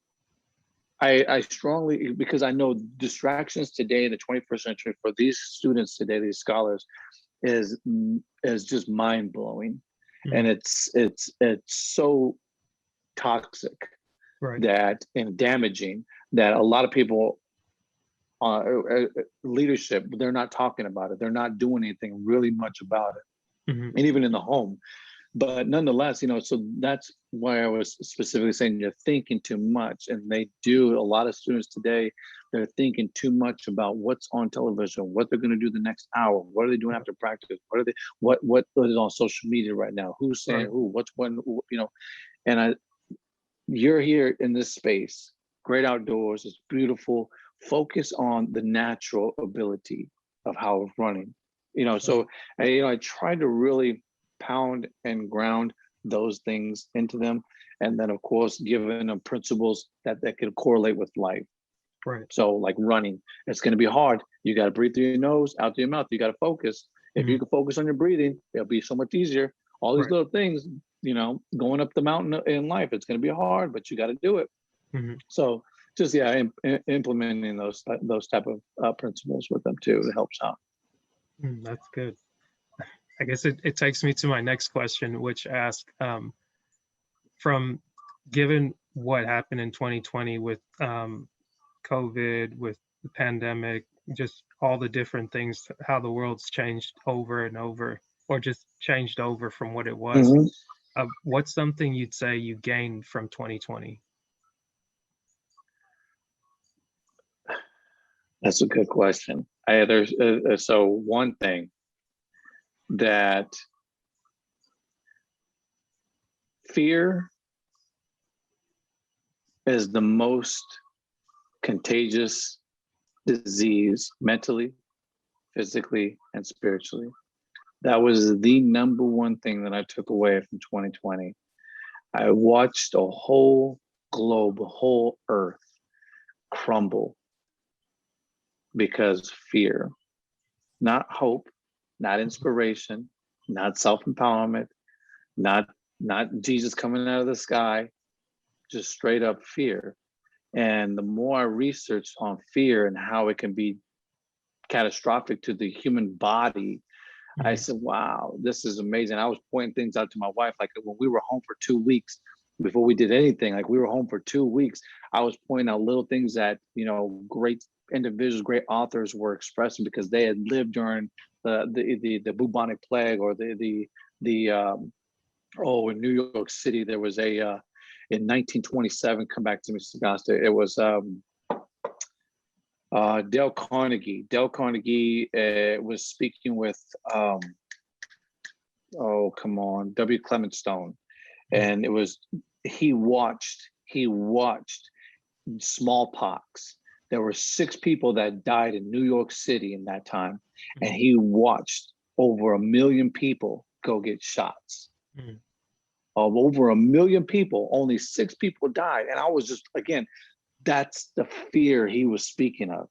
I strongly, because I know distractions today in the 21st century for these students today, these scholars, is just mind blowing, and it's so toxic, Right. that and damaging, that a lot of people leadership, they're not talking about it, they're not doing anything really much about it, and even in the home. But nonetheless, so that's why I was specifically saying you're thinking too much. And a lot of students today, they're thinking too much about what's on television, what they're going to do the next hour, what are they doing after practice, what is on social media right now, who's saying who, what's when, and you're here in this space, great outdoors, it's beautiful. Focus on the natural ability of how it's running. So I try to really pound and ground those things into them, and then of course giving them principles that can correlate with life. Right. So like running, it's going to be hard. You got to breathe through your nose, out through your mouth. You got to focus. If you can focus on your breathing, it'll be so much easier. All these little things, going up the mountain in life, it's going to be hard, but you got to do it. So just implementing those type of principles with them too, it helps out. That's good. I guess it takes me to my next question, which asks, from given what happened in 2020 with COVID, with the pandemic, just all the different things, how the world's changed over and over, or just changed over from what it was. What's something you'd say you gained from 2020? That's a good question. There's so one thing that fear is the most contagious disease mentally, physically, and spiritually. That was the number one thing that I took away from 2020. I watched a whole globe, a whole earth crumble because fear, not hope, not inspiration, not self-empowerment, not Jesus coming out of the sky, just straight up fear. And the more I researched on fear and how it can be catastrophic to the human body, I said, wow, this is amazing. I was pointing things out to my wife, like when we were home for 2 weeks, before we did anything, like we were home for 2 weeks, I was pointing out little things that, you know, great individuals, great authors were expressing because they had lived during the bubonic plague, or in New York City, there was a, in 1927, come back to me, Sagasta, it was Dale Carnegie. Dale Carnegie was speaking with, W. Clement Stone. And it was, he watched smallpox. There were 6 people that died in New York City in that time. And he watched over 1 million people go get shots. Of over 1 million people, only 6 people died. And I was just, again, that's the fear he was speaking of.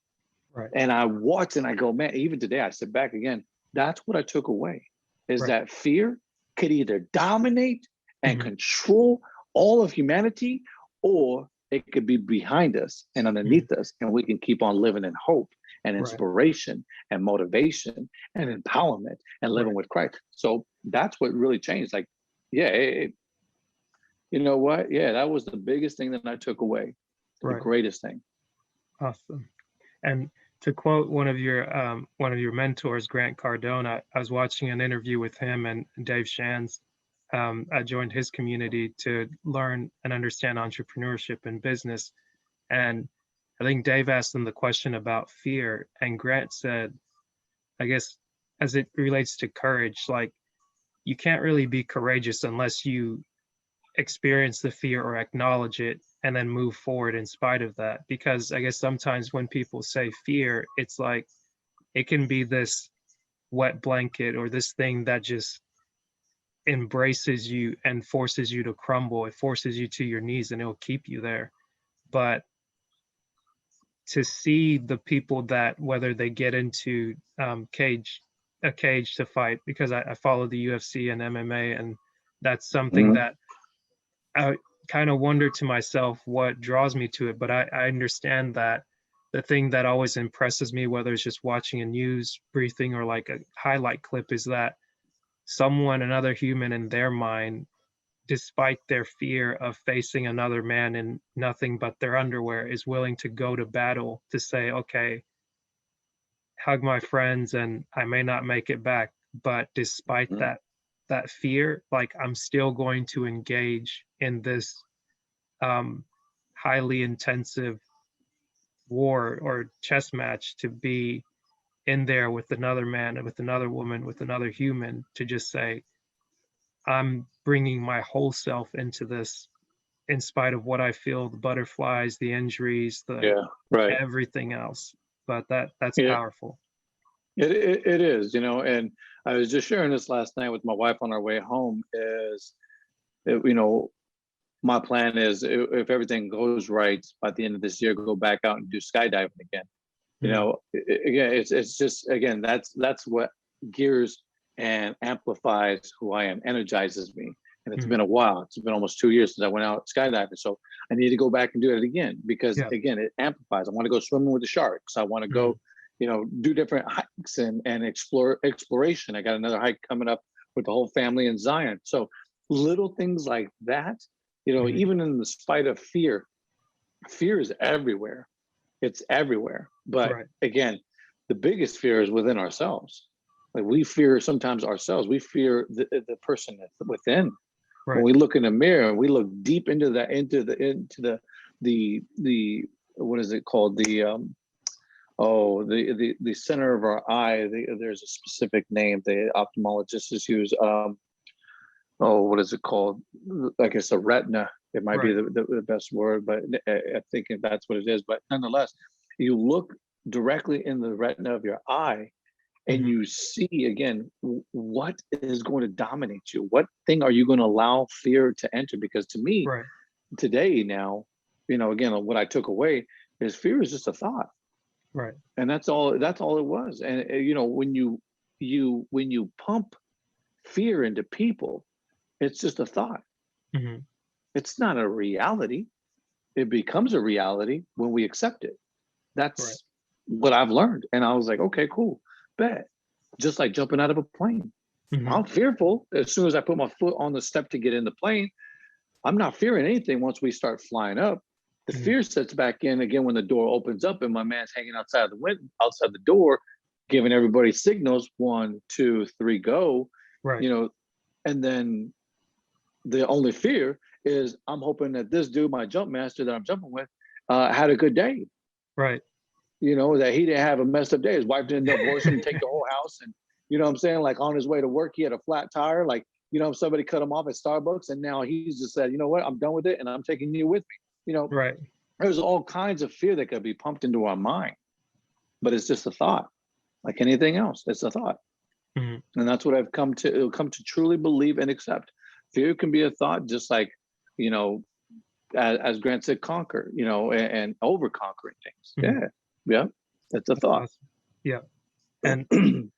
Right. And I watched and I go, man, even today, I sit back again, that's what I took away, is that fear could either dominate and control all of humanity, or it could be behind us and underneath us, and we can keep on living in hope and inspiration and motivation and empowerment and living with Christ. So that's what really changed. Like, you know what? Yeah, that was the biggest thing that I took away. The greatest thing. Awesome. And to quote one of your mentors, Grant Cardone, I was watching an interview with him and Dave Shands. I joined his community to learn and understand entrepreneurship and business. And I think Dave asked him the question about fear, and Grant said, I guess, as it relates to courage, like, you can't really be courageous unless you experience the fear or acknowledge it and then move forward in spite of that. Because I guess sometimes when people say fear, it's like it can be this wet blanket or this thing that just embraces you and forces you to crumble. It forces you to your knees and it'll keep you there. But to see the people that, whether they get into a cage to fight, because I follow the UFC and MMA, and that's something that I kind of wonder to myself what draws me to it. But I understand that the thing that always impresses me, whether it's just watching a news briefing or like a highlight clip, is that another human in their mind, despite their fear of facing another man in nothing but their underwear, is willing to go to battle to say, okay, hug my friends and I may not make it back, but despite that fear, like, I'm still going to engage in this highly intensive war or chess match, to be in there with another man and with another woman, with another human, to just say, I'm bringing my whole self into this, in spite of what I feel, the butterflies, the injuries, everything else. But that's powerful. It is, you know, and I was just sharing this last night with my wife on our way home, my plan is, if everything goes right, by the end of this year, go back out and do skydiving again. You know, again, it's just, again, that's what gears and amplifies who I am, energizes me. And it's been a while. It's been almost 2 years since I went out skydiving. So I need to go back and do it again, because again, it amplifies. I want to go swimming with the sharks. I want to go, do different hikes and exploration. I got another hike coming up with the whole family in Zion. So little things like that, even in the spite of fear is everywhere. It's everywhere. But again, the biggest fear is within ourselves. Like, we fear sometimes ourselves. We fear the person that's within. When we look in the mirror and we look deep into the what is it called? The center of our eye. There's a specific name the ophthalmologists use. What is it called? I guess a retina. It might be Right. the best word, but I think that's what it is. But nonetheless, you look directly in the retina of your eye and Hmm. you see again what is going to dominate you. What thing are you going to allow fear to enter? Because to me, Right. today now, again, what I took away is fear is just a thought, Right. and that's all it was. And when you pump fear into people, it's just a thought. Hmm. It's not a reality. It becomes a reality when we accept it. Right. That's what I've learned. And I was like, okay, cool, bet. Just like jumping out of a plane. Hmm. I'm fearful as soon as I put my foot on the step to get in the plane. I'm not fearing anything once we start flying up. The Hmm. fear sets back in again when the door opens up and my man's hanging outside the window, outside the door, giving everybody signals, 1, 2, 3, go. Right. You know, and then the only fear is I'm hoping that this dude, my jump master that I'm jumping with, had a good day. Right. That he didn't have a messed up day. His wife didn't divorce him and take the whole house. And you know what I'm saying? Like on his way to work, he had a flat tire. Like, somebody cut him off at Starbucks. And now he's just said, you know what? I'm done with it. And I'm taking you with me. Right. There's all kinds of fear that could be pumped into our mind, but it's just a thought. Like anything else, it's a thought. Hmm. And that's what I've come to truly believe and accept. Fear can be a thought, just like, you know, as Grant said, conquer, and over conquering things. Hmm. Yeah. Yeah. It's a That's thought. awesome. Yeah. And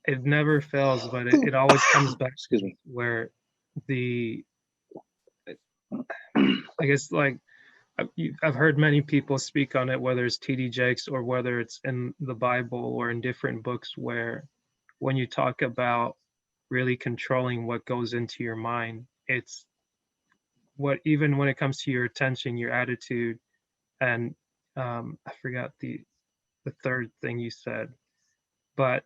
it never fails, but it always comes back Excuse me. where the, I guess, like, I've heard many people speak on it, whether it's TD Jakes or whether it's in the Bible or in different books, where when you talk about really controlling what goes into your mind, it's what, even when it comes to your attention, your attitude, and I forgot the third thing you said, but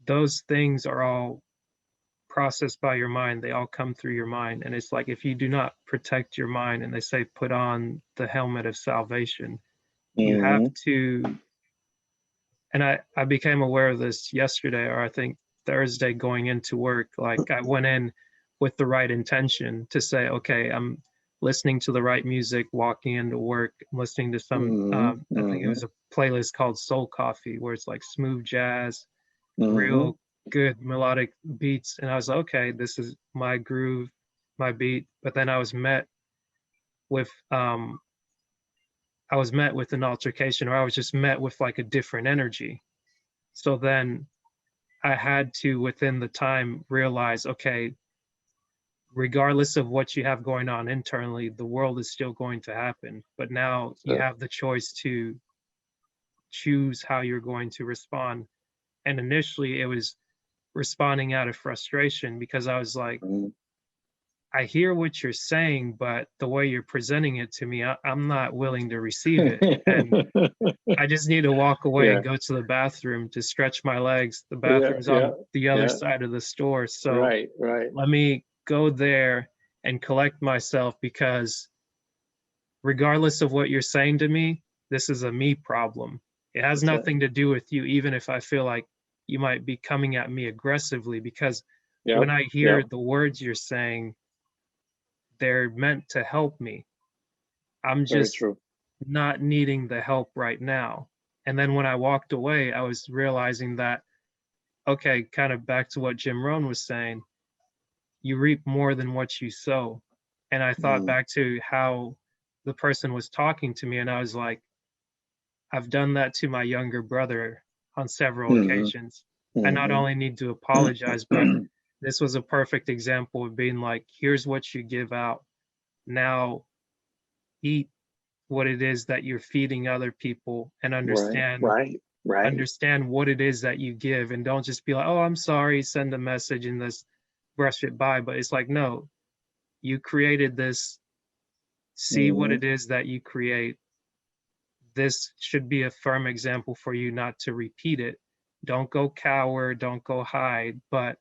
those things are all processed by your mind. They all come through your mind. And it's like if you do not protect your mind, and they say put on the helmet of salvation, you have Mhm. to, and I became aware of this yesterday, or I think Thursday, going into work. Like I went in with the right intention to say, okay, I'm listening to the right music, walking into work, listening to some, Mhm. I think it Mhm. was a playlist called Soul Coffee, where it's like smooth jazz, Mhm. real good melodic beats. And I was like, okay, this is my groove, my beat. But then with, I was met with an altercation, or I was just met with like a different energy. So then I had to, within the time, realize, okay, regardless of what you have going on internally, the world is still going to happen. But now you So, have the choice to choose how you're going to respond. And initially, it was responding out of frustration, because I was like, mhm. I hear what you're saying, but the way you're presenting it to me, I'm not willing to receive it. And I just need to walk away Yeah. and go to the bathroom to stretch my legs. The Yeah. bathroom's Yeah. on the other Yeah. side of the store. So Right. Right. let me go there and collect myself, because regardless of what you're saying to me, this is a me problem. It has That's it. nothing to do with you, even if I feel like you might be coming at me aggressively, because when Yep. I hear Yep. the words you're saying, they're meant to help me. I'm Very just true. not needing the help right now. And then when I walked away, I was realizing that, okay, kind of back to what Jim Rohn was saying, you reap more than what you sow. And I thought Mm. back to how the person was talking to me, and I was like, I've done that to my younger brother on several Mhm. occasions. I not Mhm. only need to apologize, but this was a perfect example of being like, here's what you give out. Now eat what it is that you're feeding other people, and Right. Right. Right. understand what it is that you give, and don't just be like, oh, I'm sorry, send a message and this, brush it by. But it's like, no, you created this, see what Mhm. it is that you create. This should be a firm example for you not to repeat it. Don't go cower, don't go hide, but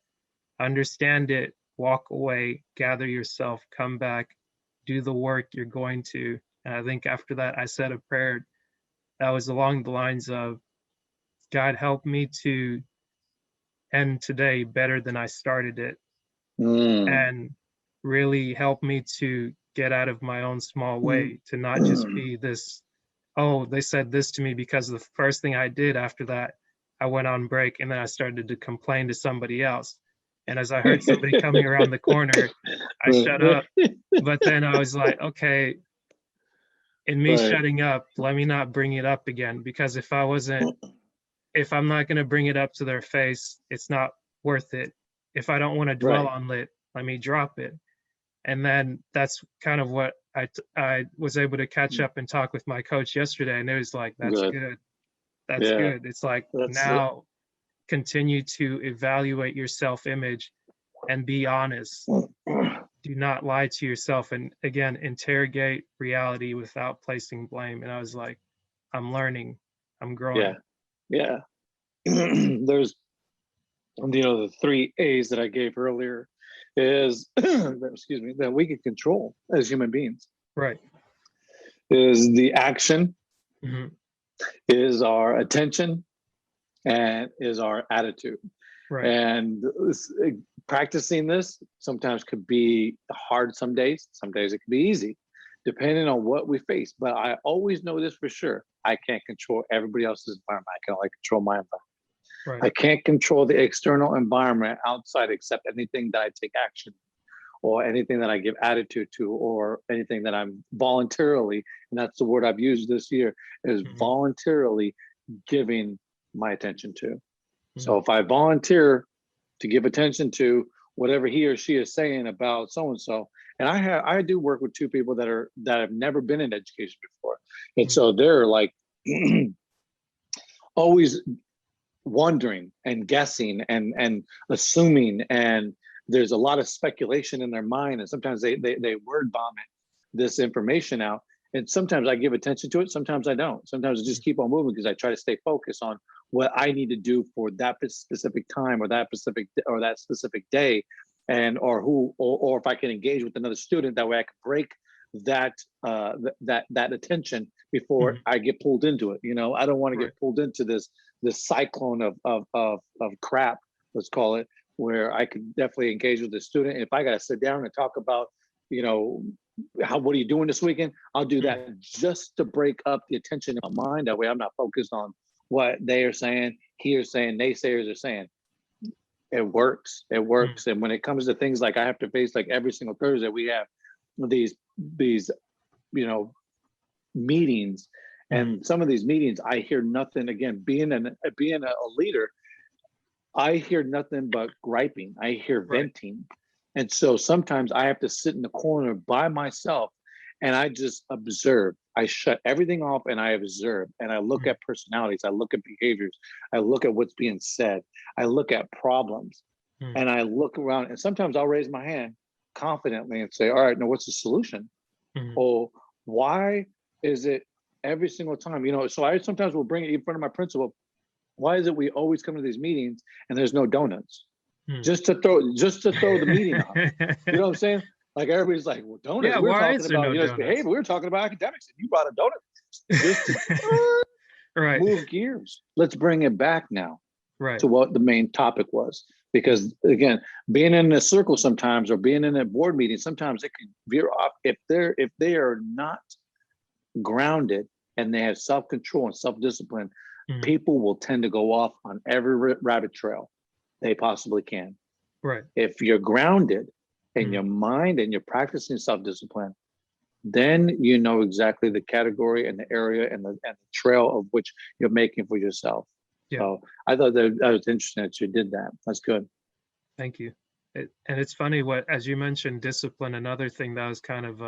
understand it, walk away, gather yourself, come back, do the work you're going to. And I think after that, I said a prayer that was along the lines of, God, help me to end today better than I started it, Mm. and really help me to get out of my own small way, to not just be this, oh, they said this to me, because the first thing I did after that, I went on break and then I started to complain to somebody else. And as I heard somebody coming around the corner, I shut up. But then I was like, okay, in me shutting up, let me not bring it up again, because if I'm not going to bring it up to their face, it's not worth it. If I don't want to dwell on it, let me drop it. And then that's kind of what I was able to catch up and talk with my coach yesterday. And it was like, that's good. That's good. It's like, now continue to evaluate your self-image and be honest. Do not lie to yourself. And again, interrogate reality without placing blame. And I was like, I'm learning, I'm growing. Yeah. There's, the 3 A's that I gave earlier is, excuse me, that we can control as human beings. Right. Is the action, Mm-hmm. is our attention, and is our attitude. Right. And practicing this sometimes could be hard some days it could be easy, depending on what we face. But I always know this for sure: I can't control everybody else's environment. I can only control my environment. Right. I can't control the external environment outside, except anything that I take action, or anything that I give attitude to, or anything that I'm voluntarily, and that's the word I've used this year, is voluntarily giving my attention to. So if I volunteer to give attention to whatever he or she is saying about so-and-so, and I do work with 2 people that have never been in education before. And so they're like always wondering and guessing and assuming, and there's a lot of speculation in their mind, and sometimes they word vomit this information out. And sometimes I give attention to it, sometimes I don't. Sometimes I just keep on moving because I try to stay focused on what I need to do for that specific time, or that specific day, and or if I can engage with another student, that way I can break that attention before I get pulled into it. I don't want to get pulled into this cyclone of crap, let's call it, where I could definitely engage with the student. And if I got to sit down and talk about, what are you doing this weekend? I'll do that just to break up the attention in my mind. That way I'm not focused on what they are saying, he is saying, naysayers are saying. It works. And when it comes to things like I have to face, like every single Thursday, we have these meetings. And some of these meetings, I hear nothing. Again, being a leader, I hear nothing but griping. I hear venting. And so sometimes I have to sit in the corner by myself and I just observe. I shut everything off and I observe, and I look at personalities. I look at behaviors. I look at what's being said. I look at problems, and I look around, and sometimes I'll raise my hand confidently and say, all right, now what's the solution? Or why is it every single time, so I sometimes will bring it in front of my principal. Why is it we always come to these meetings and there's no donuts? Just to throw the meeting off. You know what I'm saying? Like everybody's like, well, donuts. Yeah, we're why talking is there about no behavior. We were talking about academics, and you brought a donut. Just to move gears. Let's bring it back now to what the main topic was. Because again, being in a circle sometimes, or being in a board meeting, sometimes it can veer off if they are not grounded and they have self-control and self-discipline. People will tend to go off on every rabbit trail they possibly can. Right. If you're grounded in your mind and you're practicing self-discipline, then you know exactly the category and the area and the trail of which you're making for yourself. Yeah. So I thought that was interesting that you did that. That's good. Thank you. And it's funny, as you mentioned, discipline, another thing that was kind of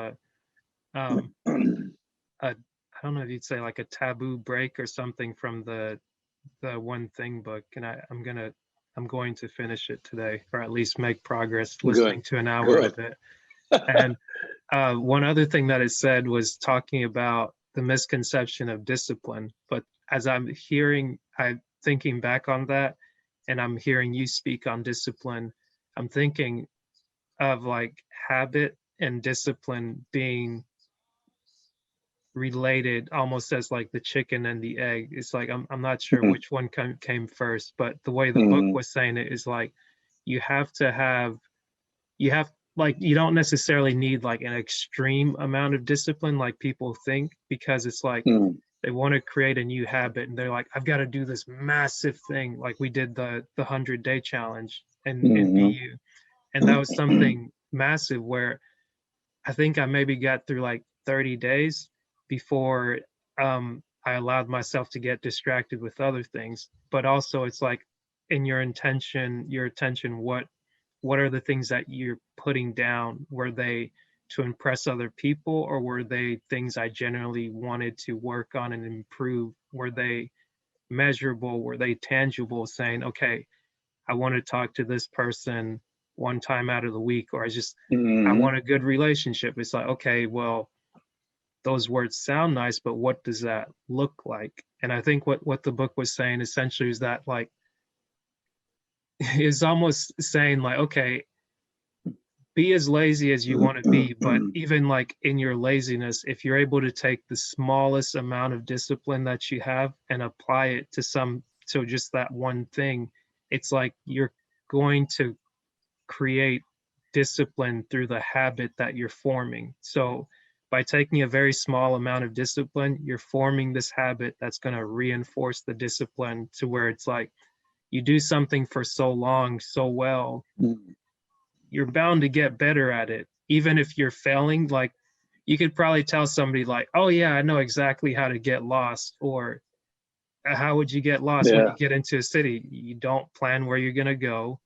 I don't know if you'd say like a taboo break or something from the One Thing book. And I'm going to finish it today, or at least make progress listening to an hour of it. And one other thing that it said was talking about the misconception of discipline. But as I'm thinking back on that, and I'm hearing you speak on discipline, I'm thinking of like habit and discipline being related, almost as like the chicken and the egg. It's like I'm not sure which one came first, but the way the book was saying it is like you have like you don't necessarily need like an extreme amount of discipline like people think, because it's like Mm, they want to create a new habit and they're like, I've got to do this massive thing. Like we did the 100-day challenge in mhm. BU. And that was something massive where I think I maybe got through like 30 days before I allowed myself to get distracted with other things. But also it's like in your attention, what are the things that you're putting down? Were they to impress other people, or were they things I genuinely wanted to work on and improve? Were they measurable? Were they tangible, saying, okay, I want to talk to this person one time out of the week, or I Mhm. want a good relationship. It's like, okay, well, those words sound nice, but what does that look like? And I think what the book was saying essentially is that like is almost saying like, okay, be as lazy as you want to be, but even like in your laziness, if you're able to take the smallest amount of discipline that you have and apply it to just that one thing, it's like you're going to create discipline through the habit that you're forming. So by taking a very small amount of discipline, you're forming this habit that's going to reinforce the discipline to where it's like you do something for so long, so well, you're bound to get better at it. Even if you're failing, like you could probably tell somebody like, oh yeah, I know exactly how to get lost, or how would you get lost when Yeah, you get into a city? You don't plan where you're gonna go.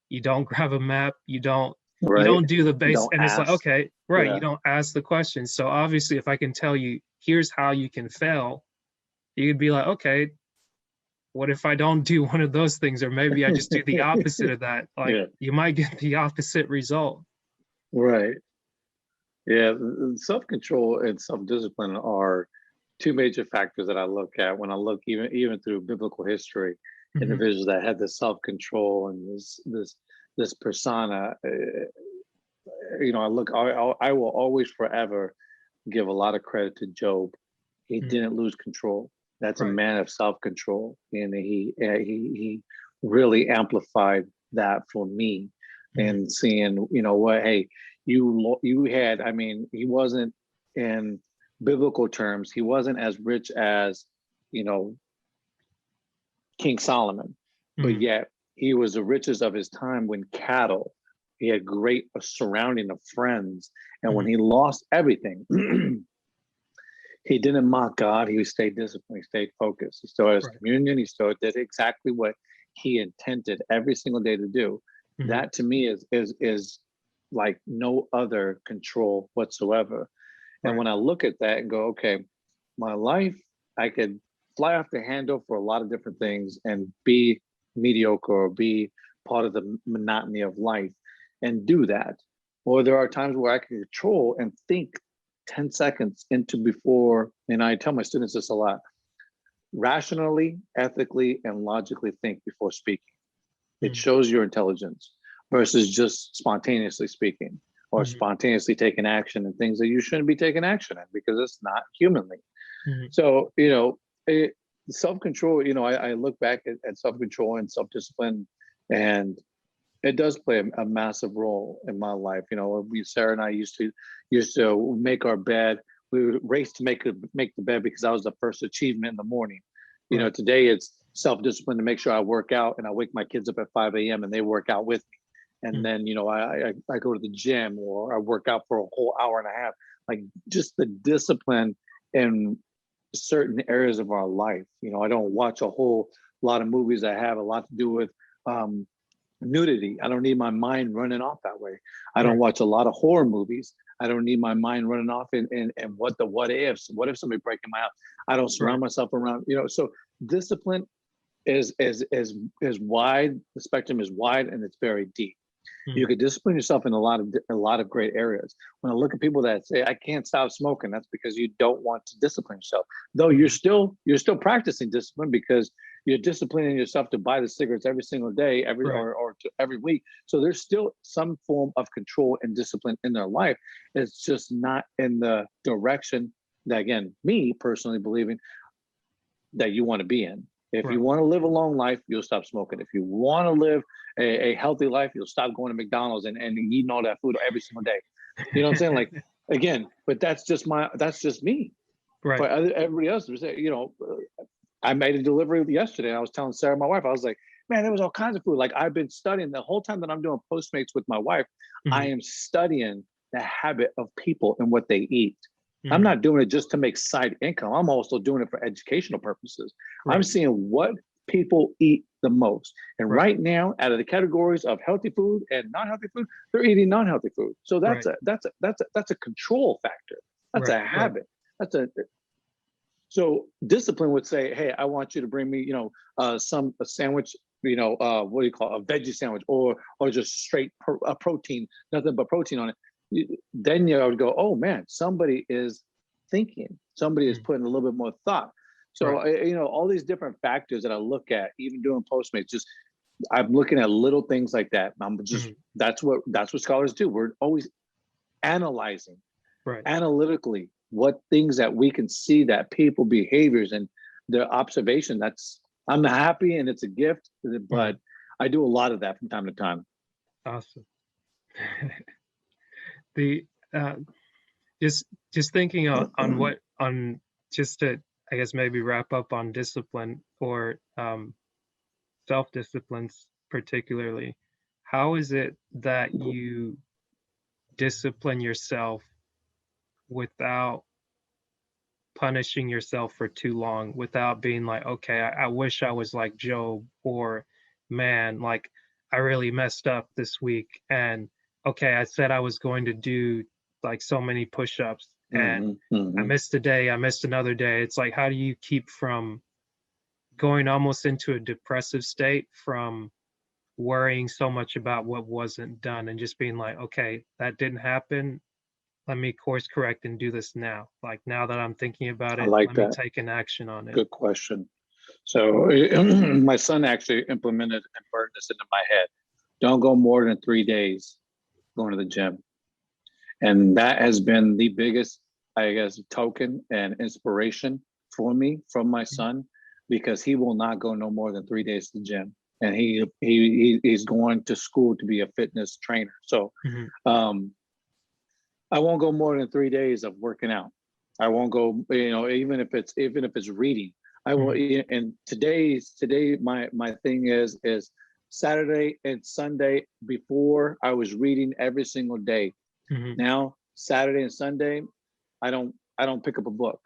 You don't grab a map. You right. don't do the base. Don't And it's like, ask. okay, right. You Yeah, don't ask the question. So obviously if I can tell you, here's how you can fail, you could be like, okay, what if I don't do one of those things? Or maybe I just do the opposite of that. Like yeah, you might get the opposite result. right. Yeah, self-control and self-discipline are two major factors that I look at when I look even through biblical history. Mhm. Individuals that had this self-control and this persona. I look. I will always forever give a lot of credit to Job. He Mhm. didn't lose control. That's a Right. man of self-control, and he really amplified that for me. Mhm. And seeing, what, hey, you had. I mean, he wasn't in biblical terms. He wasn't as rich as, you know, King Solomon, but Mhm. yet he was the richest of his time when cattle. He had great surrounding of friends, and when Mhm. he lost everything, he didn't mock God. He stayed disciplined. He stayed focused. He still had his Right. communion. He still did exactly what he intended every single day to do. Mhm. That to me is like no other control whatsoever. And Right. when I look at that and go, okay, my life, I could fly off the handle for a lot of different things and be mediocre or be part of the monotony of life and do that. Or there are times where I can control and think 10 seconds into before, and I tell my students this a lot, rationally, ethically, and logically think before speaking. It Mhm. shows your intelligence versus just spontaneously speaking or Mhm. spontaneously taking action in things that you shouldn't be taking action in because it's not humanly. Mhm. So, self-control, I look back at self-control and self-discipline, and it does play a massive role in my life. Sarah and I used to make our bed. We would race to make the bed because that was the first achievement in the morning. Right. Today it's self-discipline to make sure I work out and I wake my kids up at 5 a.m. and they work out with me. And Mhm. then, I go to the gym or I work out for a whole hour and a half. Like just the discipline in certain areas of our life. I don't watch a whole lot of movies that have a lot to do with um, nudity. I don't need my mind running off that way. I don't Right. watch a lot of horror movies. I don't need my mind running off in what ifs. What if somebody breaking my house? I don't Right. surround myself around, so discipline is wide. The spectrum is wide and it's very deep. You Mhm. could discipline yourself in a lot of great areas. When I look at people that say I can't stop smoking, that's because you don't want to discipline yourself. Though you're Mhm. still practicing discipline because you're disciplining yourself to buy the cigarettes every single day, Right. every week. So there's still some form of control and discipline in their life. It's just not in the direction that, again, me personally believing that you want to be in. If Right. you want to live a long life, you'll stop smoking. If you want to live a healthy life, you'll stop going to McDonald's and eating all that food every single day. You know what I'm saying? Like, again, but that's just me. Right. For everybody else, you know, I made a delivery yesterday. I was telling Sarah, my wife, I was like, man, there was all kinds of food. Like, I've been studying the whole time that I'm doing Postmates with my wife. I am studying the habit of people and what they eat. I'm not doing it just to make side income. I'm also doing it for educational purposes. Right. I'm seeing what people eat the most. And Right. right now, out of the categories of healthy food and non-healthy food, they're eating non-healthy food. So that's a control factor. That's a habit. So discipline would say, hey, I want you to bring me, you know, a sandwich, you know, what do you call it? A veggie sandwich, or just straight protein, nothing but protein on it. Then you would go, oh man, somebody is thinking, somebody is putting a little bit more thought. So you know, all these different factors that I look at, even doing Postmates, just I'm looking at little things like that. I'm just that's what scholars do. We're always analyzing, analytically, what things that we can see that people behaviors and their observation. I'm happy and it's a gift, but I do a lot of that from time to time. Awesome. The just thinking on just to, I guess, maybe wrap up on discipline or self-disciplines particularly. How is it that you discipline yourself without punishing yourself for too long, without being like, okay, I wish I was like Job, or man, like I really messed up this week, and okay, I said I was going to do like so many push-ups and I missed a day, I missed another day. It's like, how do you keep from going almost into a depressive state from worrying so much about what wasn't done and just being like, okay, that didn't happen, let me course correct and do this now. Like, now that I'm thinking about I it, like let me that. take an action on it. Good question. So my son actually implemented and burned this into my head. Don't go more than 3 days going to the gym. And that has been the biggest, I guess, token and inspiration for me from my son, because he will not go no more than 3 days to the gym. And he's going to school to be a fitness trainer. So I won't go more than 3 days of working out. I won't go, you know, even if it's reading. I will. And today my thing is Saturday and Sunday. Before, I was reading every single day. Now Saturday and Sunday, I don't pick up a book.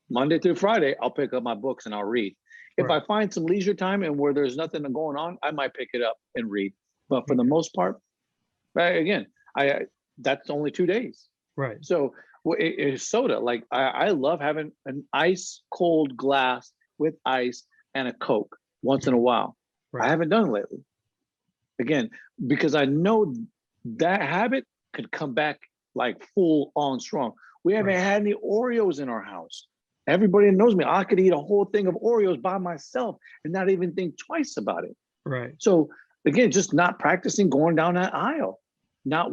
Monday through Friday, I'll pick up my books and I'll read. If I find some leisure time and where there's nothing going on, I might pick it up and read. But for the most part, again, that's only 2 days. Right. So it's soda. Like I love having an ice cold glass with ice and a Coke once in a while. I haven't done it lately. Again, because I know that habit could come back like full on strong. We haven't had any Oreos in our house. Everybody knows me. I could eat a whole thing of Oreos by myself and not even think twice about it. Right. So again, just not practicing going down that aisle. Not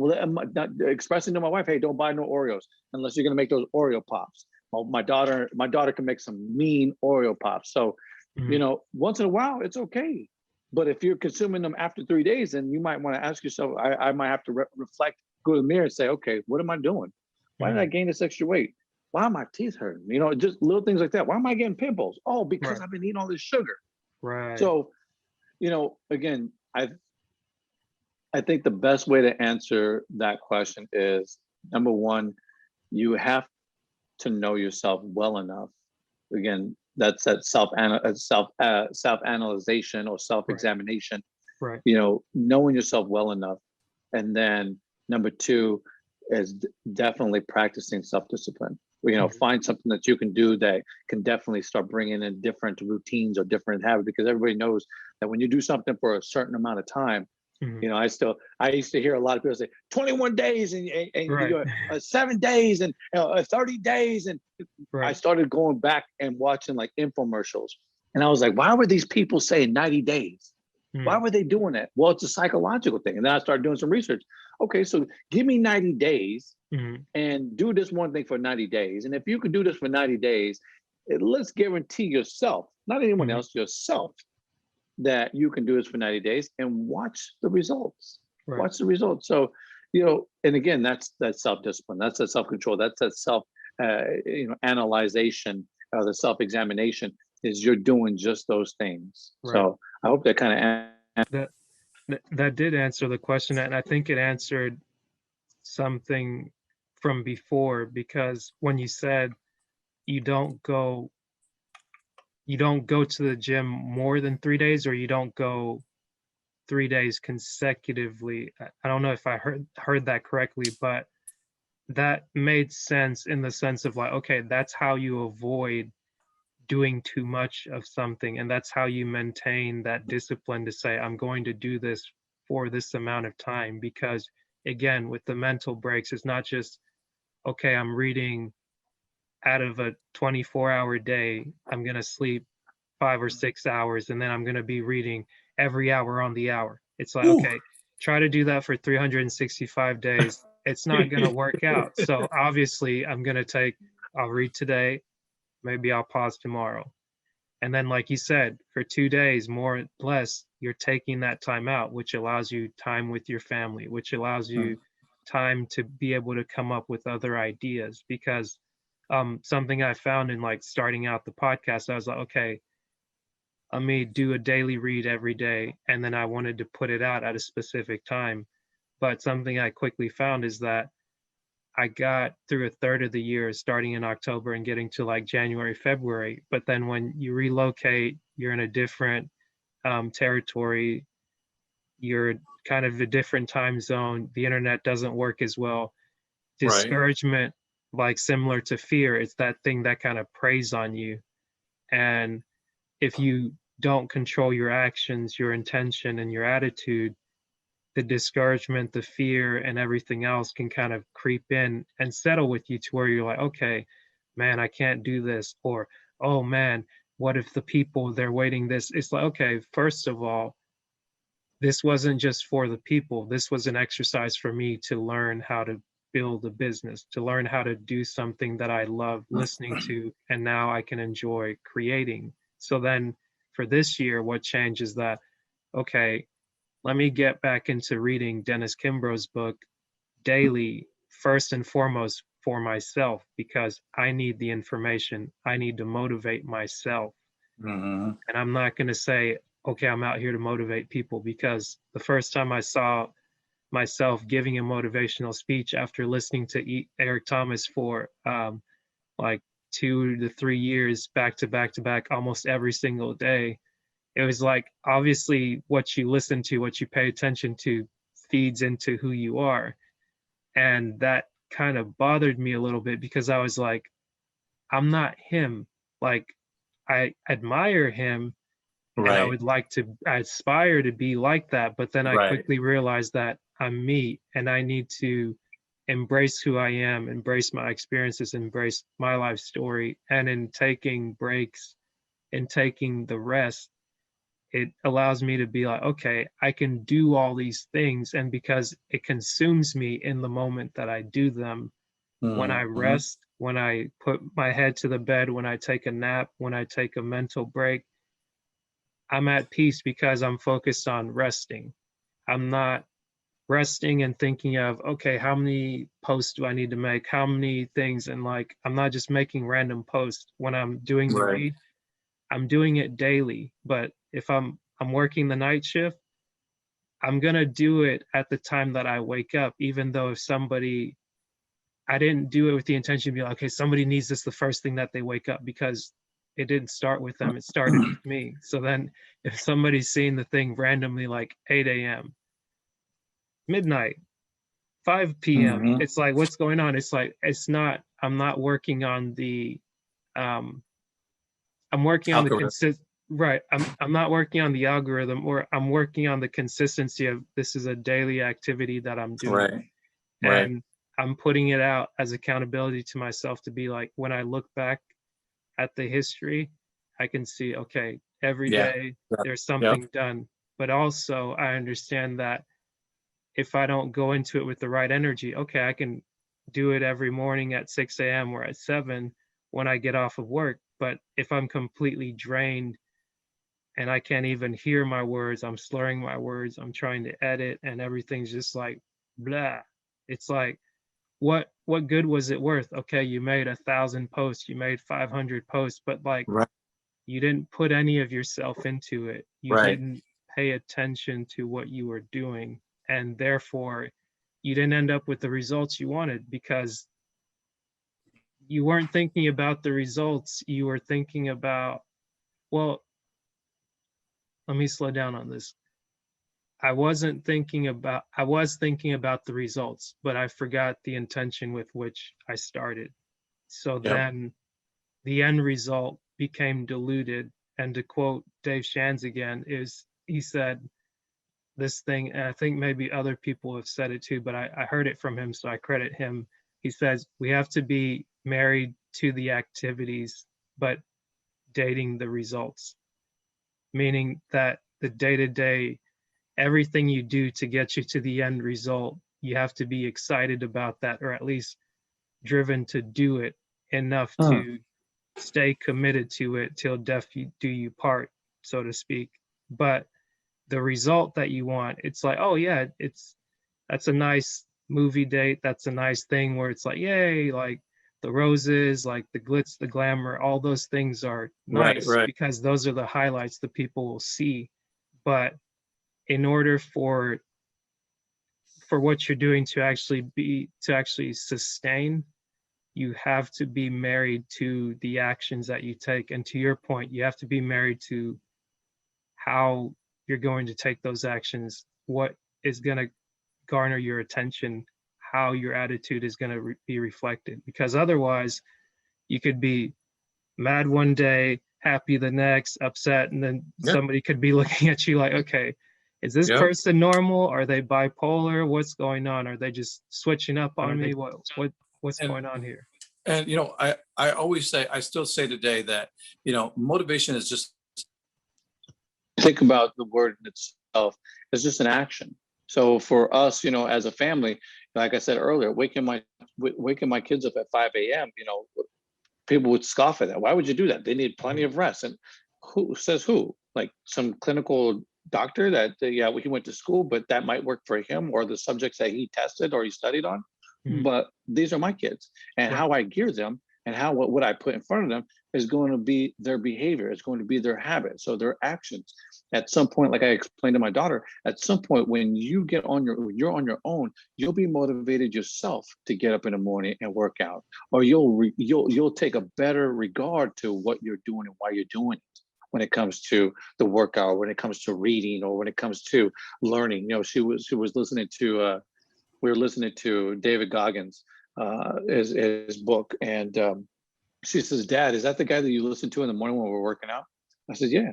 expressing to my wife, hey, don't buy no Oreos unless you're gonna make those Oreo pops. Well, my daughter can make some mean Oreo pops. So, you know, once in a while, it's okay. But if you're consuming them after 3 days, then you might want to ask yourself, I might have to reflect, go to the mirror and say, okay, what am I doing? Why did I gain this extra weight? Why are my teeth hurting? You know, just little things like that. Why am I getting pimples? Oh, because I've been eating all this sugar. Right. So, you know, again, I think the best way to answer that question is, number one, you have to know yourself well enough. Again, that's that self-analyzation or self-examination. Right. You know, knowing yourself well enough. And then number two is definitely practicing self-discipline. You know, find something that you can do that can definitely start bringing in different routines or different habits, because everybody knows that when you do something for a certain amount of time, you know, I used to hear a lot of people say 21 days and you know, 7 days and 30 days. And I started going back and watching like infomercials. And I was like, why were these people saying 90 days? Why were they doing that? Well, it's a psychological thing. And then I started doing some research. Okay, so give me 90 days and do this one thing for 90 days. And if you can do this for 90 days, let's guarantee yourself not anyone Mhm. else, yourself, that you can do this for 90 days and watch the results. Right. Watch the results. So, and again, that's that self-discipline, that's that self-control, that's that analyzation, the self-examination is you're doing just those things. Right. So I hope that kind of, That that did answer the question, and I think it answered something from before, because when you said you don't go you don't go to the gym more than 3 days, or you don't go 3 days consecutively. I don't know if I heard that correctly, but that made sense in the sense of like, okay, that's how you avoid doing too much of something, and that's how you maintain that discipline to say, I'm going to do this for this amount of time. Because again, with the mental breaks, it's not just, okay, I'm reading out of a 24-hour day, I'm going to sleep 5 or 6 hours, and then I'm going to be reading every hour on the hour. It's like, Ooh. okay, try to do that for 365 days. It's not going to work out. So obviously, I'll read today, maybe I'll pause tomorrow. And then, like you said, for 2 days, more or less, you're taking that time out, which allows you time with your family, which allows you time to be able to come up with other ideas. Because something I found in like starting out the podcast, I was like, okay, let me do a daily read every day. And then I wanted to put it out at a specific time. But something I quickly found is that I got through a third of the year starting in October and getting to like January, February. But then when you relocate, you're in a different territory, you're kind of a different time zone, the internet doesn't work as well. Right. Discouragement, like similar to fear, it's that thing that kind of preys on you. And if you don't control your actions, your intention, and your attitude, the discouragement, the fear, and everything else can kind of creep in and settle with you to where you're like, okay, man, I can't do this. Or, oh man, what if the people they're waiting this? It's like, okay, first of all, this wasn't just for the people. This was an exercise for me to learn how to build a business, to learn how to do something that I love listening to, and now I can enjoy creating. So then for this year, what changed is that, okay, let me get back into reading Dennis Kimbro's book daily, first and foremost for myself, because I need the information. I need to motivate myself. Mhm. And I'm not going to say, okay, I'm out here to motivate people, because the first time I saw myself giving a motivational speech after listening to Eric Thomas for like 2 to 3 years back to back to back, almost every single day, it was like, obviously what you listen to, what you pay attention to feeds into who you are. And that kind of bothered me a little bit, because I was like, I'm not him. Like, I admire him and Right. I aspire to be like that. But then I Right. quickly realized that I'm me, and I need to embrace who I am, embrace my experiences, embrace my life story. And in taking breaks, in taking the rest, it allows me to be like, okay, I can do all these things. And because it consumes me in the moment that I do them, when I Mhm. rest, when I put my head to the bed, when I take a nap, when I take a mental break, I'm at peace because I'm focused on resting. I'm not resting and thinking of, okay, how many posts do I need to make? How many things? And like, I'm not just making random posts when I'm doing the Right. read. I'm doing it daily. But if I'm working the night shift, I'm gonna do it at the time that I wake up, even though if somebody I didn't do it with the intention to be like, okay, somebody needs this the first thing that they wake up, because it didn't start with them, it started with me. So then if somebody's seeing the thing randomly like 8 a.m., midnight, 5 p.m., Mhm. it's like, what's going on? It's like, I'm not working on I'm working on the Algorithm. right. I'm not working on the algorithm, or I'm working on the consistency of, this is a daily activity that I'm doing. Right. Right. And I'm putting it out as accountability to myself, to be like, when I look back at the history, I can see, okay, every Yeah. day Yep. there's Yep. something done. But also I understand that if I don't go into it with the right energy, okay, I can do it every morning at 6 a.m. or at 7 when I get off of work. But if I'm completely drained and I can't even hear my words, I'm slurring my words, I'm trying to edit, and everything's just like blah. It's like, what good was it worth? Okay, you made 1,000 posts, you made 500 posts, but like Right. you didn't put any of yourself into it. You Right. didn't pay attention to what you were doing, and therefore you didn't end up with the results you wanted because you weren't thinking about the results. You were thinking about, well, let me slow down on this. I was thinking about the results, but I forgot the intention with which I started. So Yep. then the end result became diluted. And to quote Dave Shands again, he said this thing, and I think maybe other people have said it too, but I heard it from him, so I credit him. He says, we have to be married to the activities, but dating the results, meaning that the day to day, everything you do to get you to the end result, you have to be excited about that, or at least driven to do it enough to stay committed to it till death do you part, so to speak. But the result that you want, it's like, oh yeah, that's a nice movie date. That's a nice thing where it's like, yay, like the roses, like the glitz, the glamour, all those things are Right. nice Right. because those are the highlights the people will see. But in order for what you're doing to actually sustain, you have to be married to the actions that you take. And to your point, you have to be married to how you're going to take those actions, what is going to garner your attention, how your attitude is going to be reflected. Because otherwise, you could be mad one day, happy the next, upset, and then Yeah. somebody could be looking at you like, okay, is this Yep. person normal? Are they bipolar? What's going on? Are they just switching up on me? What's And going on here? and I always say, I still say today that motivation is just, think about the word in itself as just an action. So for us, as a family, like I said earlier, waking my kids up at 5 a.m., people would scoff at that. Why would you do that? They need plenty of rest. And who says who? Like some clinical doctor that, yeah, he went to school, but that might work for him or the subjects that he tested or he studied on. Mhm. But these are my kids, and Right. how I gear them and what I put in front of them is going to be their behavior. It's going to be their habits. So their actions. At some point, like I explained to my daughter, at some point when you're on your own, you'll be motivated yourself to get up in the morning and work out, or you'll take a better regard to what you're doing and why you're doing it. When it comes to the workout, when it comes to reading, or when it comes to learning, she was listening to we were listening to David Goggins, his book, and she says, "Dad, is that the guy that you listen to in the morning when we're working out?" I said, "Yeah."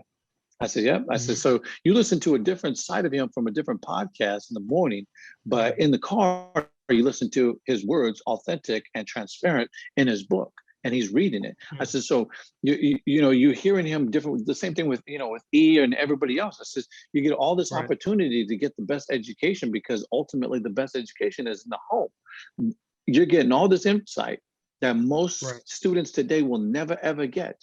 I said, "Yep." I said, "So you listen to a different side of him from a different podcast in the morning, but in the car you listen to his words, authentic and transparent, in his book, and he's reading it." I said, "So you're hearing him different. The same thing with with E and everybody else." I said, "You get all this Right. opportunity to get the best education because ultimately the best education is in the home. You're getting all this insight that most Right. students today will never ever get.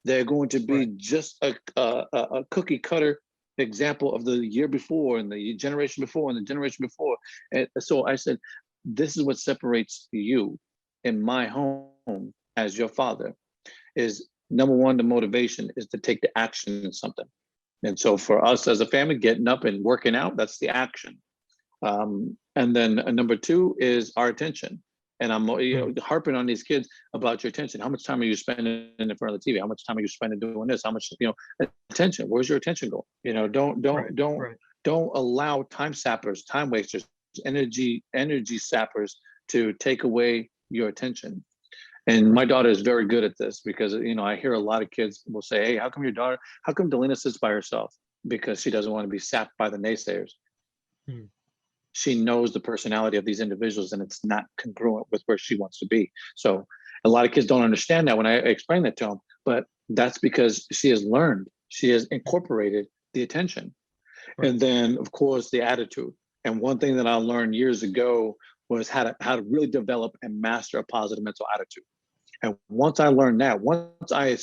They're going to be just a cookie cutter example of the year before and the generation before and the generation before." And so I said, "This is what separates you in my home as your father, is number one, the motivation is to take the action in something. And so for us as a family, getting up and working out, that's the action. And then number two is our attention. And I'm harping on these kids about your attention. How much time are you spending in front of the TV? How much time are you spending doing this? How much attention? Where's your attention go? Don't allow time sappers, time wasters, energy sappers to take away your attention. And my daughter is very good at this because I hear a lot of kids will say, "Hey, how come Delina sits by herself?" Because she doesn't want to be sapped by the naysayers. She knows the personality of these individuals and it's not congruent with where she wants to be. So a lot of kids don't understand that when I explain that to them, but that's because she has learned, she has incorporated the attention. And then of course the attitude. And one thing that I learned years ago was how to really develop and master a positive mental attitude. And once I learned that, once I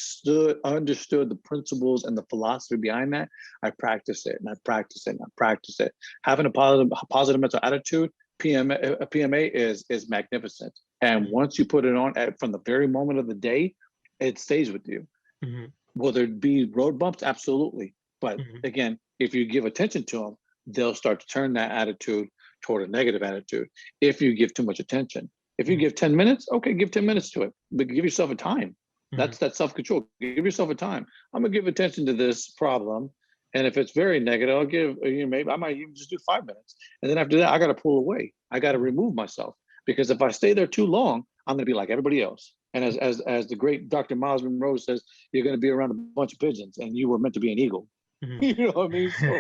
understood the principles and the philosophy behind that, I practice it and I practice it and I practice it. Having a positive mental attitude, a PMA is magnificent. And once you put it on from the very moment of the day, it stays with you. Mm-hmm. Will there be road bumps? Absolutely. But again, if you give attention to them, they'll start to turn that attitude toward a negative attitude if you give too much attention. If you give 10 minutes, okay, give 10 minutes to it, but give yourself a time. That's that self-control. Give yourself a time. I'm gonna give attention to this problem. And if it's very negative, I'll give, maybe I might even just do 5 minutes. And then after that, I gotta pull away. I gotta remove myself. Because if I stay there too long, I'm gonna be like everybody else. And as the great Dr. Miles Monroe says, you're gonna be around a bunch of pigeons and you were meant to be an eagle. You know what I mean? So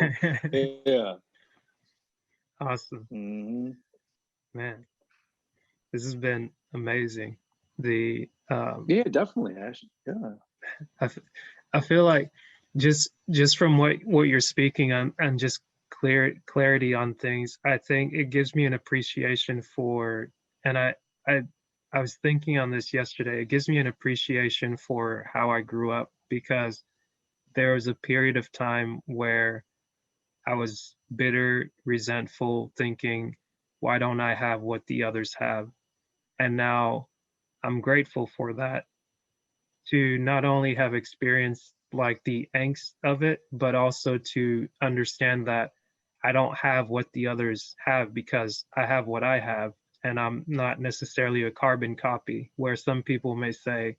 yeah. Awesome. Man, this has been amazing. The yeah, definitely, Ash. Yeah. I feel like just from what you're speaking on and just clarity on things, I think it gives me an appreciation for, and I was thinking on this yesterday. It gives me an appreciation for how I grew up, because there was a period of time where I was bitter, resentful, thinking, why don't I have what the others have? And now I'm grateful for that, to not only have experienced like the angst of it, but also to understand that I don't have what the others have because I have what I have, and I'm not necessarily a carbon copy, where some people may say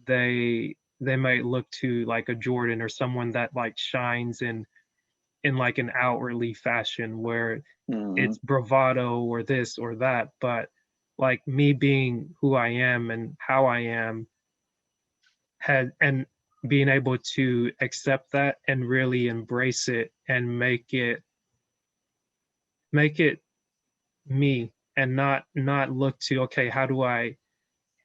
they might look to like a Jordan or someone that like shines in like an outwardly fashion where it's bravado or this or that. But like me being who I am and how I am, had and being able to accept that and really embrace it and make it me, and not look to, okay, how do I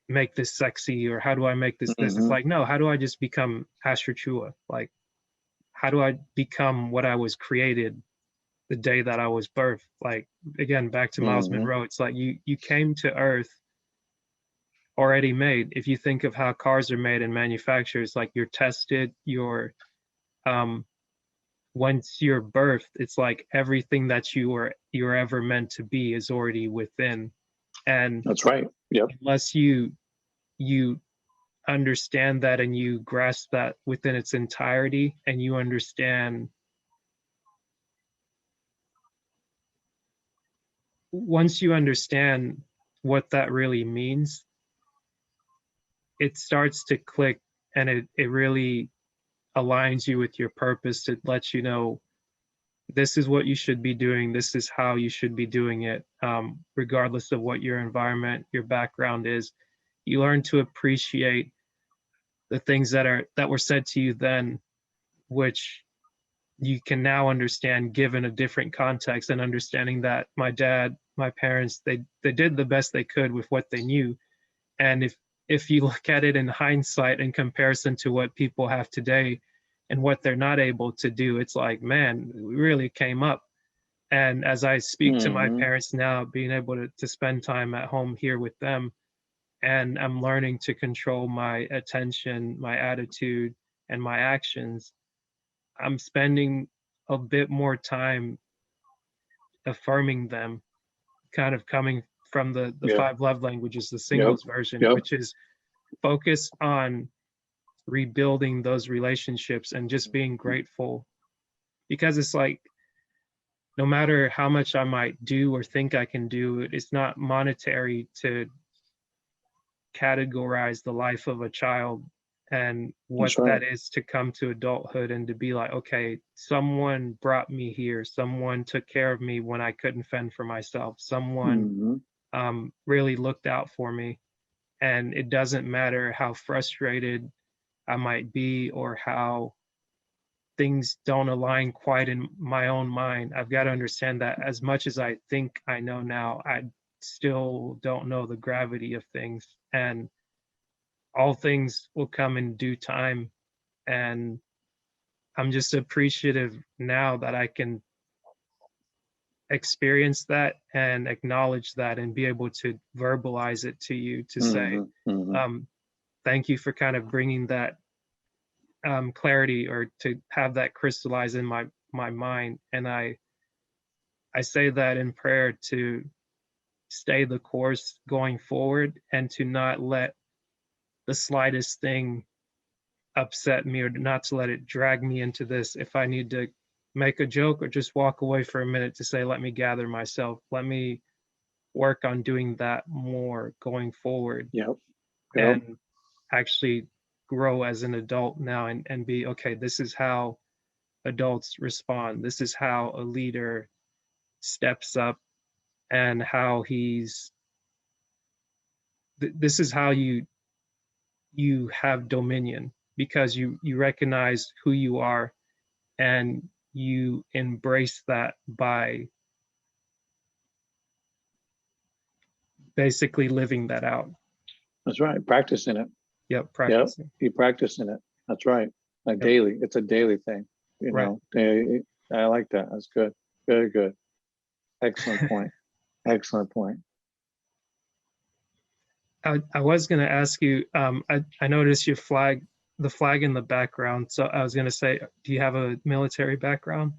make this sexy, or how do I make this. It's like, no, how do I just become Asher Chua? Like, how do I become what I was created the day that I was birthed? Like, again, back to Miles Monroe, it's like you came to earth already made. If you think of how cars are made and manufactured, it's like you're tested, um once you're birthed, it's like everything that you're ever meant to be is already within. And that's right. Yep. unless you understand that and you grasp that within its entirety, and you understand, once you understand what that really means, it starts to click, and it really aligns you with your purpose. It lets you know this is what you should be doing, this is how you should be doing it, regardless of what your environment, your background is. You learn to appreciate the things that were said to you then, which you can now understand given a different context, and understanding that my dad, my parents, they did the best they could with what they knew. And if you look at it in hindsight in comparison to what people have today and what they're not able to do, it's like, man, we really came up. And as I speak to my parents now, being able to spend time at home here with them, and I'm learning to control my attention, my attitude, and my actions, I'm spending a bit more time affirming them, kind of coming from the Yeah. 5 love languages, the Yep. singles version, Yep. which is focus on rebuilding those relationships and just being grateful. Because it's like, no matter how much I might do or think I can do, it's not monetary to categorize the life of a child and what That's right. that is to come to adulthood and to be like, okay, someone brought me here, someone took care of me when I couldn't fend for myself, someone really looked out for me. And it doesn't matter how frustrated I might be or how things don't align quite in my own mind. I've got to understand that as much as I think I know now, I still don't know the gravity of things. And all things will come in due time. And I'm just appreciative now that I can experience that and acknowledge that and be able to verbalize it to you to say, thank you for kind of bringing that clarity, or to have that crystallize in my mind. And I say that in prayer to stay the course going forward, and to not let the slightest thing upset me, or not to let it drag me into this. If I need to make a joke or just walk away for a minute, to say, let me gather myself, let me work on doing that more going forward. Yep. And actually grow as an adult now, and be, okay, this is how adults respond. This is how a leader steps up, and how this is how you have dominion, because you recognize who you are, and you embrace that by basically living that out. That's right. Practicing it. Yep, Yep. practicing. You practicing it. That's right. Like Yep. daily. It's a daily thing. You Right. know, I like that. That's good. Very good. Excellent point. Excellent point. I was going to ask you, I noticed the flag in the background. So I was going to say, do you have a military background?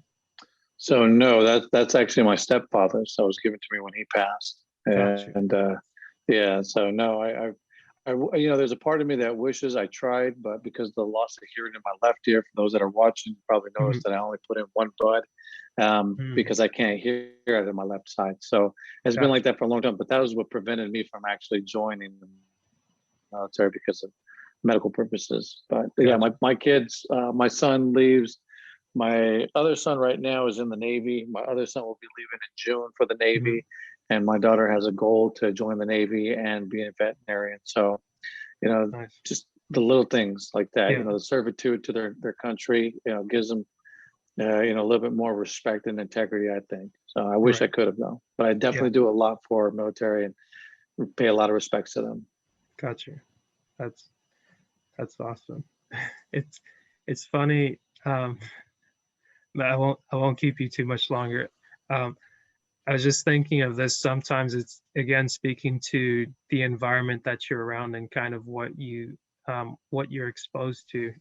So no, that's actually my stepfather. So it was given to me when he passed. Gotcha. And yeah, so no, you know, there's a part of me that wishes I tried, but because of the loss of hearing in my left ear, for those that are watching, you probably noticed that I only put in one bud, because I can't hear it in my left side. So it's been like that for a long time, but that was what prevented me from actually joining the military, because of medical purposes. But yeah, my kids, my son leaves. My other son right now is in the Navy. My other son will be leaving in June for the Navy. And my daughter has a goal to join the Navy and be a veterinarian. So, you know, just the little things like that, you know, the servitude to their country, you know, gives them, you know, a little bit more respect and integrity, I think. So I wish I could have though, but I definitely do a lot for military and pay a lot of respects to them. Gotcha. That's awesome. It's funny. I won't keep you too much longer. I was just thinking of this. Sometimes it's, again, speaking to the environment that you're around, and kind of what you're exposed to.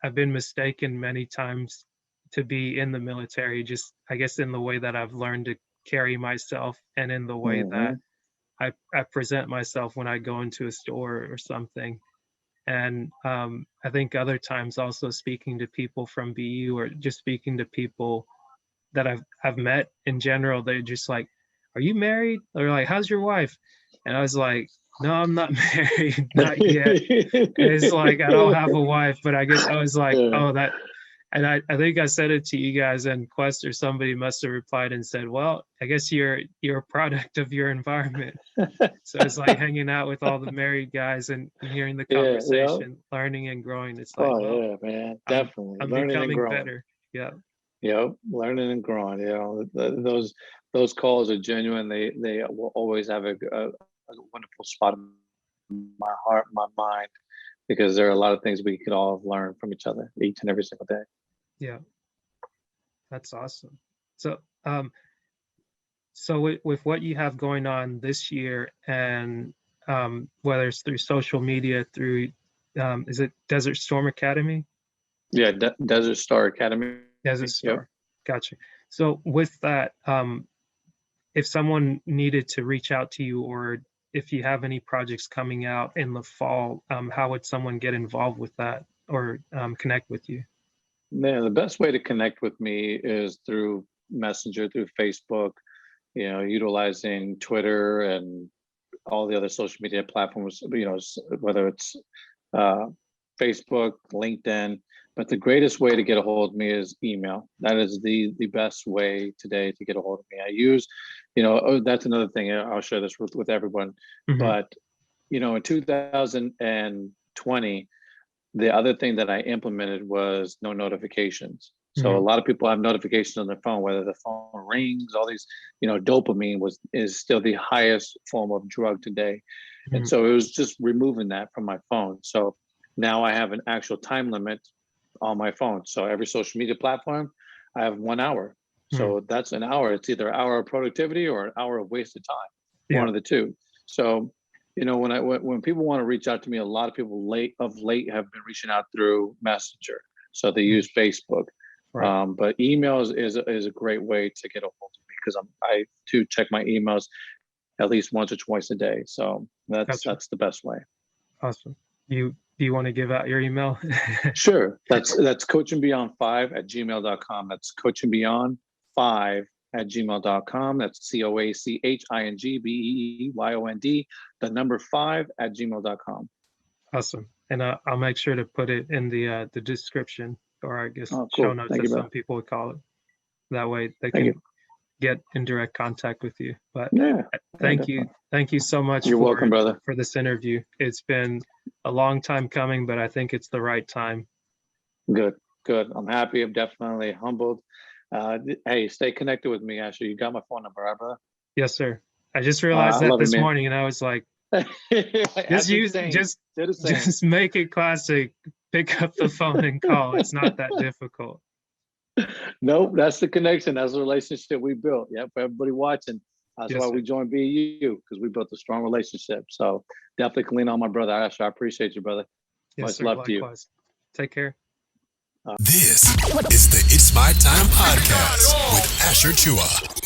I've been mistaken many times to be in the military, just, I guess, in the way that I've learned to carry myself, and in the way that I present myself when I go into a store or something. And I think other times also speaking to people from BU, or just speaking to people that I've met in general, they're just like, "Are you married?" Or like, "How's your wife?" And I was like, "No, I'm not married, not yet." And it's like, I don't have a wife, but I guess I was like, "Oh, that." And I think I said it to you guys, and Quest or somebody must have replied and said, "Well, I guess you're a product of your environment." So it's like hanging out with all the married guys and hearing the conversation, learning and growing. It's like, yeah, man, definitely I'm learning and becoming growing. better. Yeah. Yep, learning and growing. You know, those calls are genuine. They will always have a wonderful spot in my heart, my mind, because there are a lot of things we could all learn from each other each and every single day. Yeah, that's awesome. So, so with what you have going on this year, and whether it's through social media, through is it Desert Storm Academy? Yeah, Desert Star Academy. Desert Star. Gotcha. So with that, if someone needed to reach out to you, or if you have any projects coming out in the fall, how would someone get involved with that, or connect with you? Man, the best way to connect with me is through Messenger, through Facebook, you know, utilizing Twitter and all the other social media platforms, you know, whether it's Facebook, LinkedIn. But the greatest way to get a hold of me is email. That is the best way today to get a hold of me. I use, you know, that's another thing. I'll share this with everyone. But, you know, in 2020, the other thing that I implemented was no notifications. So a lot of people have notifications on their phone, whether the phone rings, all these, you know, dopamine is still the highest form of drug today. And so it was just removing that from my phone. So now I have an actual time limit on my phone. So every social media platform, I have 1 hour. So that's an hour. It's either an hour of productivity or an hour of wasted time, one Yeah. of the two. So, you know, when people want to reach out to me, a lot of people of late have been reaching out through Messenger. So they use Facebook. Right. But emails is a great way to get a hold of me, because I too check my emails at least once or twice a day. So Gotcha. that's the best way. Awesome. Do you want to give out your email? Sure. That's coachingbeyond5@gmail.com. That's coachingbeyond5@gmail.com. That's COACHINGBEEYOND, the number 5@gmail.com. Awesome. And I'll make sure to put it in the description, or I guess Oh, show cool. notes, Thank as you, bro. some people would call it. That way they Thank can you. get in direct contact with you. But Yeah. thank you. Thank you so much You're welcome, brother. for this interview. It's been a long time coming, but I think it's the right time. Good. I'm happy. I'm definitely humbled. Hey, stay connected with me, Asher. You got my phone number, right, brother? Yes, sir. I just realized I that love it, this man. morning, and I was like, just make it classic. Pick up the phone and call. It's not that difficult. Nope, that's the connection. That's the relationship we built. Yeah, for everybody watching. That's Yes, why sir. we joined BU, because we built a strong relationship. So definitely can lean on my brother, Asher. I appreciate you, brother. Yes, Much sir. love to you. Likewise. Take care. This is the It's My Time podcast with Asher Tchoua.